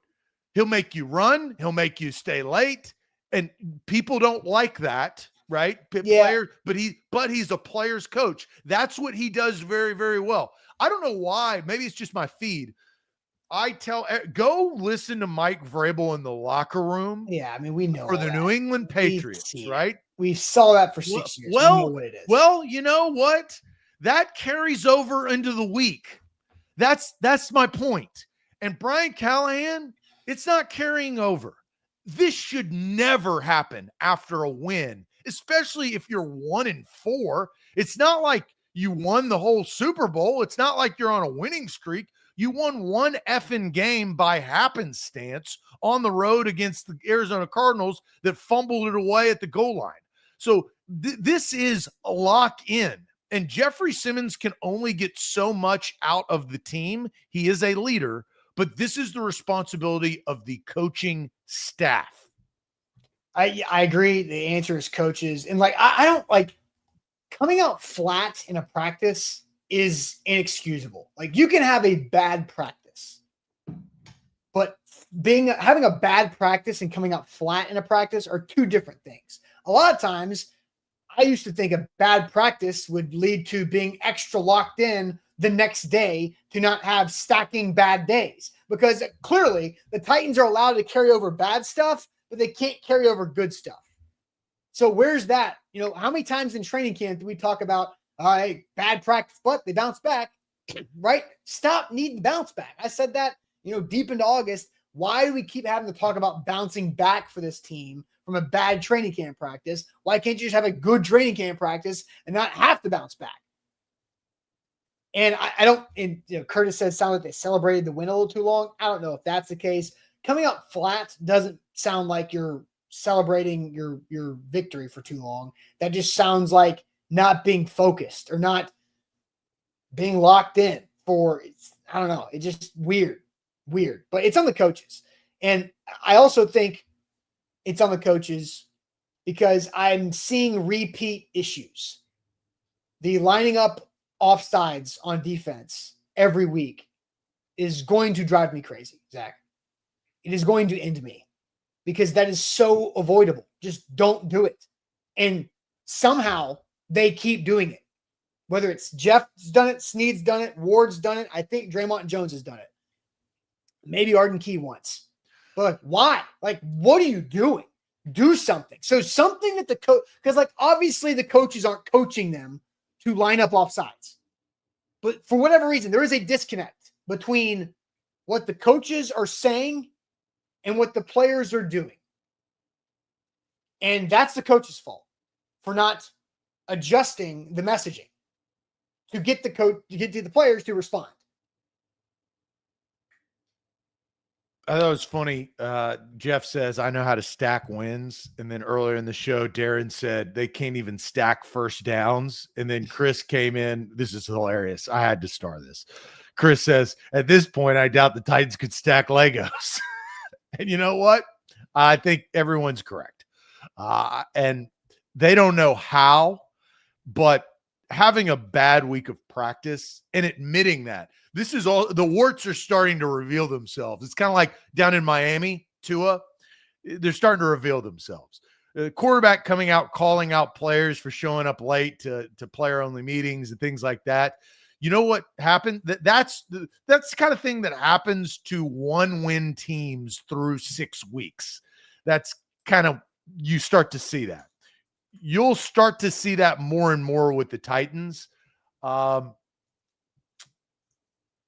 He'll make you run. He'll make you stay late. And people don't like that, right? Player, but he's a player's coach. That's what he does very, very well. I don't know why. Maybe it's just my feed. Go listen to Mike Vrabel in the locker room. Yeah, I mean, we know for the New England Patriots, right? We saw that for 6 years. Well, we know what it is. Well, you know what? That carries over into the week. That's my point. And Brian Callahan, it's not carrying over. This should never happen after a win, especially if you're 1-4. It's not like you won the whole Super Bowl. It's not like you're on a winning streak. You won one effing game by happenstance on the road against the Arizona Cardinals that fumbled it away at the goal line. So this is a lock in. And Jeffrey Simmons can only get so much out of the team. He is a leader, but this is the responsibility of the coaching staff. I agree. The answer is coaches. And I don't like coming out flat in a practice is inexcusable. You can have a bad practice, but having a bad practice and coming out flat in a practice are two different things. A lot of times I used to think a bad practice would lead to being extra locked in the next day to not have stacking bad days, because clearly the Titans are allowed to carry over bad stuff, but they can't carry over good stuff. So where's that? How many times in training camp do we talk about, hey, bad practice, but they bounce back, right? Stop needing to bounce back. I said that, deep into August. Why do we keep having to talk about bouncing back for this team from a bad training camp practice? Why can't you just have a good training camp practice and not have to bounce back? And I don't, Curtis said sound like they celebrated the win a little too long. I don't know if that's the case. Coming out flat doesn't sound like you're celebrating your victory for too long. That just sounds like not being focused or not being locked in I don't know. It's just weird, but it's on the coaches. And I also think it's on the coaches because I'm seeing repeat issues. The lining up offsides on defense every week is going to drive me crazy, Zach. It is going to end me because that is so avoidable. Just don't do it. And somehow they keep doing it. Whether it's Jeff's done it, Snead's done it, Ward's done it. I think Draymond Jones has done it. Maybe Arden Key once. But why? What are you doing? Do something. So something that the coach, because obviously the coaches aren't coaching them to line up offsides. But for whatever reason, there is a disconnect between what the coaches are saying and what the players are doing. And that's the coach's fault for not adjusting the messaging to get the players to respond. I thought it was funny. Jeff says, I know how to stack wins. And then earlier in the show, Darren said they can't even stack first downs. And then Chris came in. This is hilarious. I had to star this. Chris says, at this point, I doubt the Titans could stack Legos. And you know what? I think everyone's correct. And they don't know how, but having a bad week of practice and admitting that this is all, the warts are starting to reveal themselves. It's kind of like down in Miami, Tua, they're starting to reveal themselves. The quarterback coming out, calling out players for showing up late to player only meetings and things like that. You know what happened? That's the kind of thing that happens to 1-win teams through 6 weeks. That's kind of, you start to see that. You'll start to see that more and more with the Titans.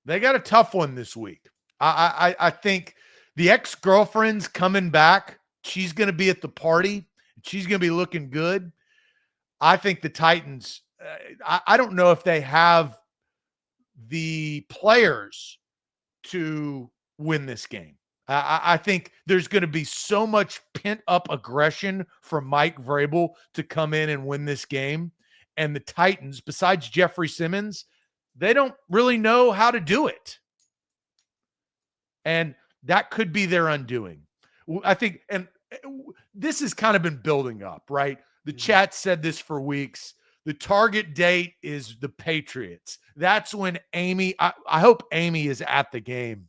They got a tough one this week. I think the ex-girlfriend's coming back. She's going to be at the party. She's going to be looking good. I think the Titans, I don't know if they have the players to win this game. I think there's going to be so much pent-up aggression from Mike Vrabel to come in and win this game. And the Titans, besides Jeffrey Simmons, they don't really know how to do it. And that could be their undoing. I think, and this has kind of been building up, right? The chat said this for weeks. The target date is the Patriots. That's when Amy, I hope Amy is at the game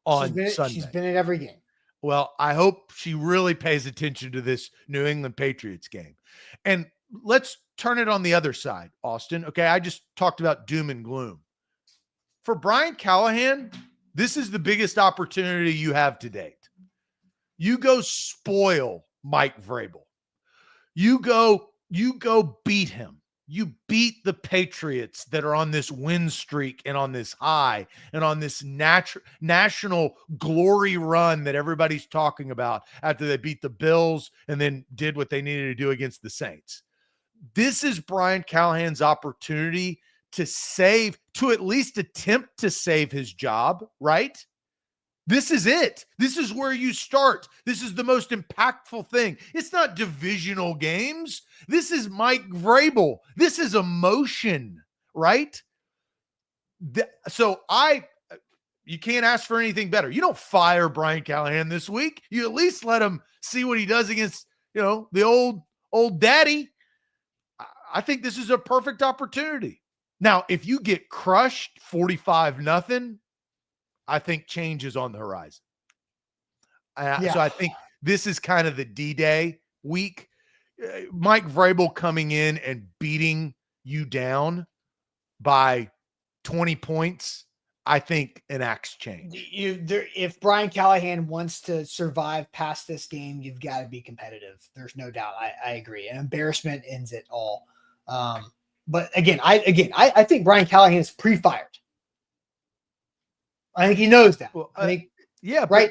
on Sunday. She's been at every game. Well, I hope she really pays attention to this New England Patriots game. And let's turn it on the other side, Austin. Okay, I just talked about doom and gloom. For Brian Callahan, this is the biggest opportunity you have to date. You go spoil Mike Vrabel. You go beat him. You beat the Patriots that are on this win streak and on this high and on this national glory run that everybody's talking about after they beat the Bills and then did what they needed to do against the Saints. This is Brian Callahan's opportunity to at least attempt to save his job, right? This is it. This is where you start. This is the most impactful thing. It's not divisional games. This is Mike Vrabel. This is emotion, right? You can't ask for anything better. You don't fire Brian Callahan this week. You at least let him see what he does against, the old daddy. I think this is a perfect opportunity. Now, if you get crushed 45-0, I think change is on the horizon. So I think this is kind of the D-Day week. Mike Vrabel coming in and beating you down by 20 points, I think enacts change. If Brian Callahan wants to survive past this game, you've got to be competitive. There's no doubt. I agree. An embarrassment ends it all. But again, I think Brian Callahan is pre-fired. I think he knows that. Well, I think, right.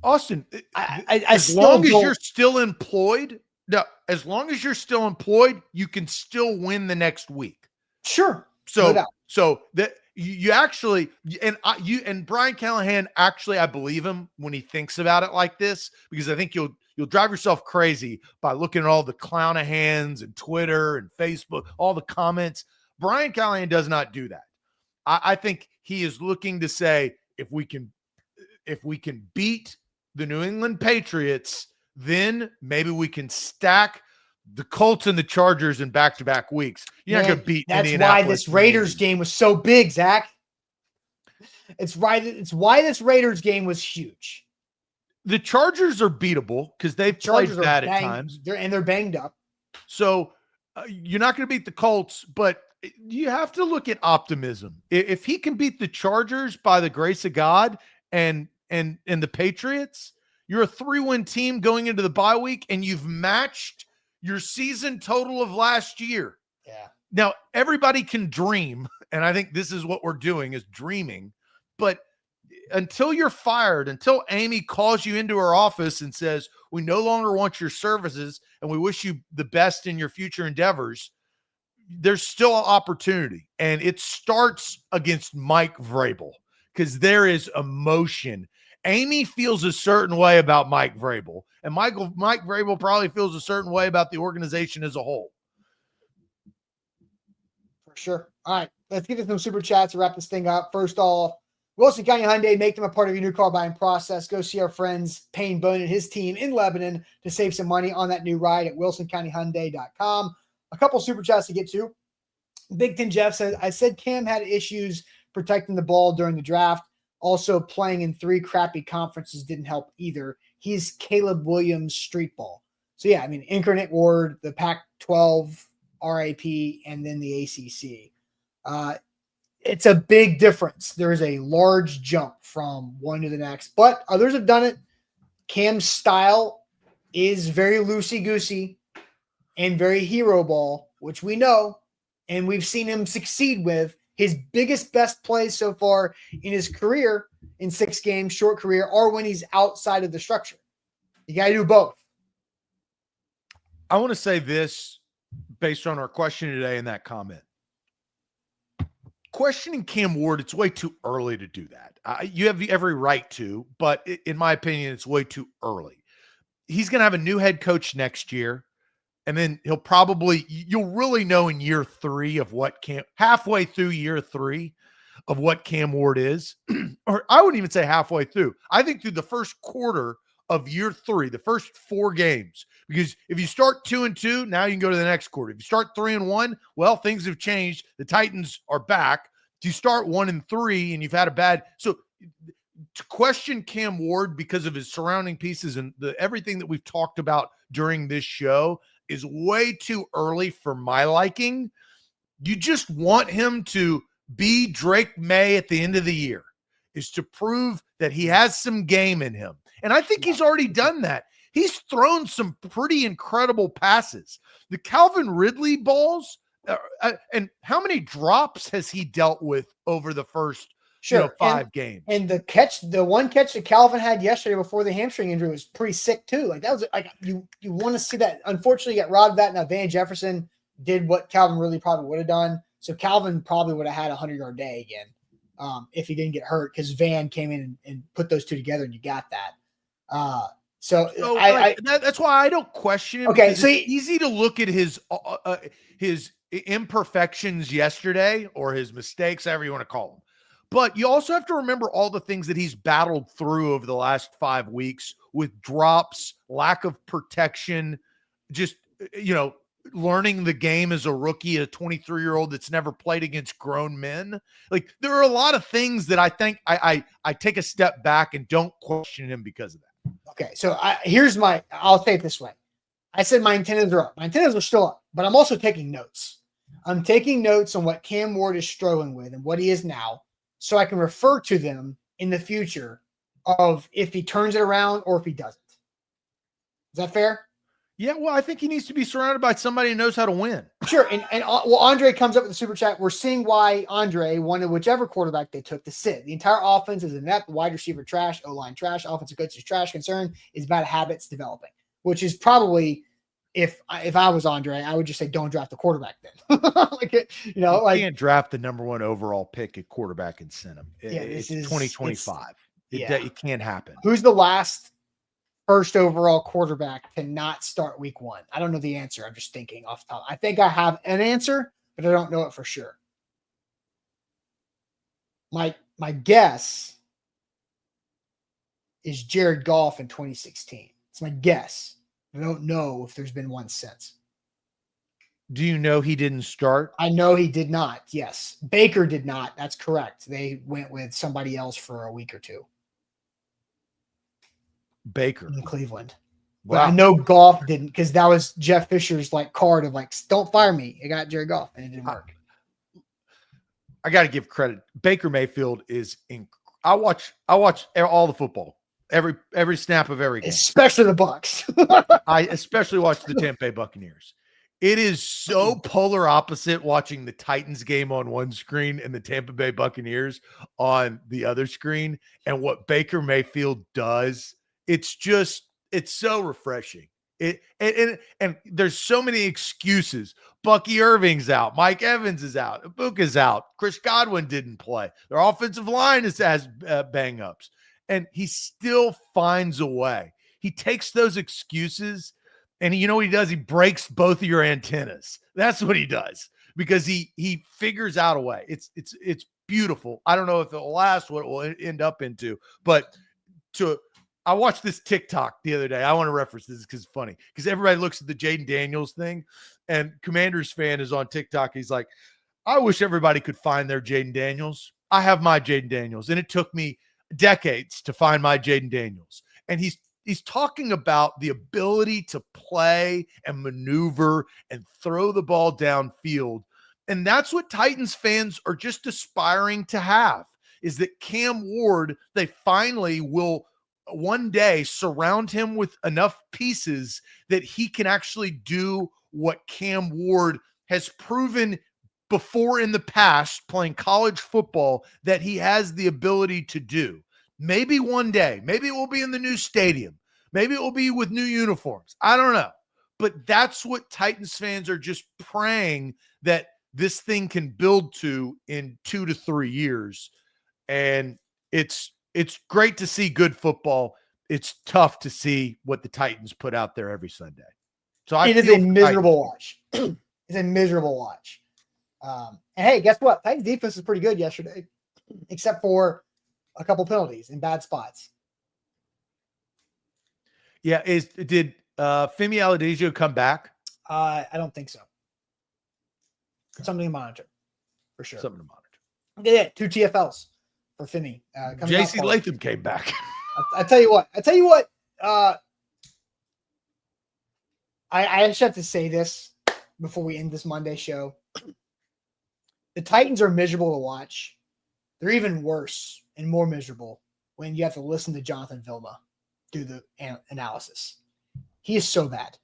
Austin, as long as you're still employed, as long as you're still employed, you can still win the next week. Sure. So, no so that you actually, and Brian Callahan, actually, I believe him when he thinks about it like this, because I think you'll drive yourself crazy by looking at all the Clownahans and Twitter and Facebook, all the comments. Brian Callahan does not do that. I think he is looking to say, if we can beat the New England Patriots, then maybe we can stack the Colts and the Chargers in back-to-back weeks. You're not going to beat Indianapolis. That's why this Raiders game was so big, Zach. It's why this Raiders game was huge. The Chargers are beatable because they've played bad at times. They're banged up. So you're not going to beat the Colts, but you have to look at optimism. If he can beat the Chargers by the grace of God and the Patriots, you're a 3-win team going into the bye week, and you've matched your season total of last year. Yeah. Now, everybody can dream, and I think this is what we're doing is dreaming, but until you're fired, until Amy calls you into her office and says, we no longer want your services and we wish you the best in your future endeavors, there's still an opportunity. And it starts against Mike Vrabel because there is emotion. Amy feels a certain way about Mike Vrabel, and Mike Vrabel probably feels a certain way about the organization as a whole. For sure. All right, let's get to some super chats to wrap this thing up. First off, Wilson County Hyundai, make them a part of your new car buying process. Go see our friends Payne Bone and his team in Lebanon to save some money on that new ride at wilsoncountyhyundai.com. A couple super chats to get to. Big Ten Jeff says, I said Cam had issues protecting the ball during the draft. Also, playing in 3 crappy conferences didn't help either. He's Caleb Williams street ball. So, yeah, I mean, Incarnate Ward, the Pac-12, RAP, and then the ACC. It's a big difference. There is a large jump from one to the next, but others have done it. Cam's style is very loosey-goosey and very hero ball, which we know, and we've seen him succeed with. His biggest, best plays so far in his career, in 6 games, short career, are when he's outside of the structure. You got to do both. I want to say this based on our question today and that comment. Questioning Cam Ward, it's way too early to do that. You have every right to, but in my opinion, it's way too early. He's going to have a new head coach next year, and then you'll really know in year 3 of what halfway through year 3 of what Cam Ward is, or I wouldn't even say halfway through. I think through the first quarter of year 3, the first 4 games, because if you start 2-2, now you can go to the next quarter. If you start 3-1, well, things have changed. The Titans are back. If you start 1-3 and you've had a bad, so to question Cam Ward because of his surrounding pieces and everything that we've talked about during this show is way too early for my liking. You just want him to be Drake May at the end of the year, is to prove that he has some game in him. And I think he's already done that. He's thrown some pretty incredible passes. The Calvin Ridley balls, and how many drops has he dealt with over the first 5 games? And the one catch that Calvin had yesterday before the hamstring injury was pretty sick too. Like that was like you want to see that. Unfortunately, you got robbed of that. Now Van Jefferson did what Calvin Ridley probably would have done. So Calvin probably would have had a 100-yard day again if he didn't get hurt, because Van came in and put those two together and you got that. That's why I don't question him. Okay, so it's easy to look at his imperfections yesterday, or his mistakes, however you want to call them. But you also have to remember all the things that he's battled through over the last 5 weeks with drops, lack of protection, just, learning the game as a rookie, a 23-year-old that's never played against grown men. Like, there are a lot of things that I think I take a step back and don't question him because of that. Okay, so I'll say it this way. I said my antennas are up. My antennas are still up, but I'm also taking notes. I'm taking notes on what Cam Ward is struggling with and what he is now, so I can refer to them in the future of if he turns it around or if he doesn't. Is that fair? Yeah, well, I think he needs to be surrounded by somebody who knows how to win. Sure, and Andre comes up with the super chat. We're seeing why Andre wanted whichever quarterback they took to sit. The entire offense is inept, wide receiver trash, O-line trash, offensive coach is trash. Concern is bad habits developing, which is probably, if I was Andre, I would just say don't draft the quarterback then. You can't draft the number 1 overall pick at quarterback and send him. It's 2025. It can't happen. Who's the last first overall quarterback to not start week 1? I don't know the answer. I'm just thinking off the top. I think I have an answer, but I don't know it for sure. My guess is Jared Goff in 2016. It's my guess. I don't know if there's been one since. Do you know he didn't start? I know he did not. Yes. Baker did not. That's correct. They went with somebody else for a week or 2. Baker in Cleveland. Wow. But I know Goff didn't, because that was Jeff Fisher's card of don't fire me. I got Jared Goff, and it didn't work. I got to give credit. Baker Mayfield is I watch all the football, every snap of every game, especially the Bucs. I especially watch the Tampa Bay Buccaneers. It is so polar opposite watching the Titans game on one screen and the Tampa Bay Buccaneers on the other screen. And what Baker Mayfield does, it's so refreshing. And there's so many excuses. Bucky Irving's out. Mike Evans is out. Ibuka's out. Chris Godwin didn't play. Their offensive line has bang-ups. And he still finds a way. He takes those excuses and you know what he does? He breaks both of your antennas. That's what he does because he figures out a way. It's beautiful. I don't know if it'll last, what it will end up into, but I watched this TikTok the other day. I want to reference this because it's funny because everybody looks at the Jaden Daniels thing and Commanders fan is on TikTok. He's like, I wish everybody could find their Jaden Daniels. I have my Jaden Daniels and it took me decades to find my Jaden Daniels. And he's talking about the ability to play and maneuver and throw the ball downfield. And that's what Titans fans are just aspiring to have, is that Cam Ward, they finally will one day surround him with enough pieces that he can actually do what Cam Ward has proven before in the past playing college football that he has the ability to do. Maybe one day, maybe it will be in the new stadium. Maybe it will be with new uniforms. I don't know. But that's what Titans fans are just praying that this thing can build to in 2 to 3 years. And it's great to see good football. It's tough to see what the Titans put out there every Sunday. So it is a miserable watch. It's a miserable watch. And hey, guess what? Titans defense is pretty good yesterday, except for a couple penalties in bad spots. Yeah, did Femi Aladezio come back? I don't think so. Something to monitor, for sure. Something to monitor. Yeah, 2 TFLs for Femi. JC Latham came back. I tell you what. I just have to say this before we end this Monday show. The Titans are miserable to watch. They're even worse and more miserable when you have to listen to Jonathan Vilma do the analysis. He is so bad.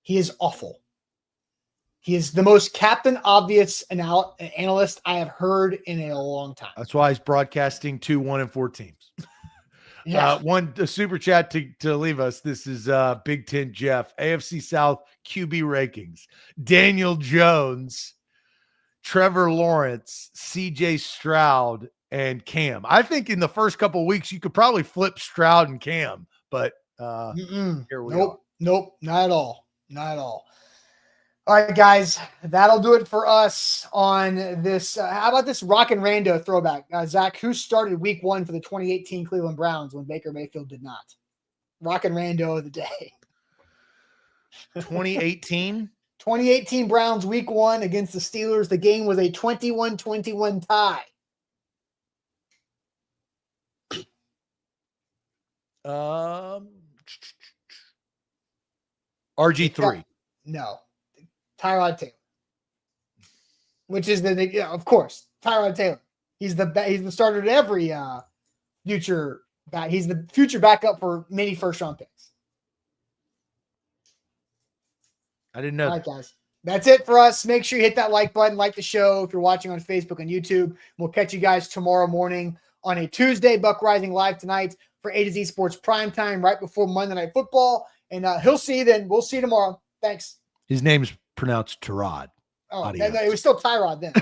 He is awful. He is the most Captain Obvious analyst I have heard in a long time. That's why he's broadcasting 2, 1, and 4 teams. Yeah. A super chat to leave us. This is Big Ten Jeff, AFC South QB rankings. Daniel Jones, Trevor Lawrence, CJ Stroud, and Cam. I think in the first couple of weeks you could probably flip Stroud and Cam, but here we are. Nope, not at all. Not at all. All right, guys, that'll do it for us on this. How about this Rock and Rando throwback? Zach, who started week 1 for the 2018 Cleveland Browns when Baker Mayfield did not? Rock and Rando of the day. 2018? 2018 Browns week 1 against the Steelers. The game was a 21-21 tie. RG3. No. Tyrod Taylor. Which is of course, Tyrod Taylor. He's the starter at every future back. He's the future backup for many first round picks. I didn't know. All right, guys. That's it for us. Make sure you hit that like button, like the show if you're watching on Facebook and YouTube. We'll catch you guys tomorrow morning on a Tuesday. Buck Rising live tonight for A to Z Sports Primetime right before Monday Night Football. And he'll see you then. We'll see you tomorrow. Thanks. His name's pronounced Tyrod. Oh, no, it was still Tyrod then.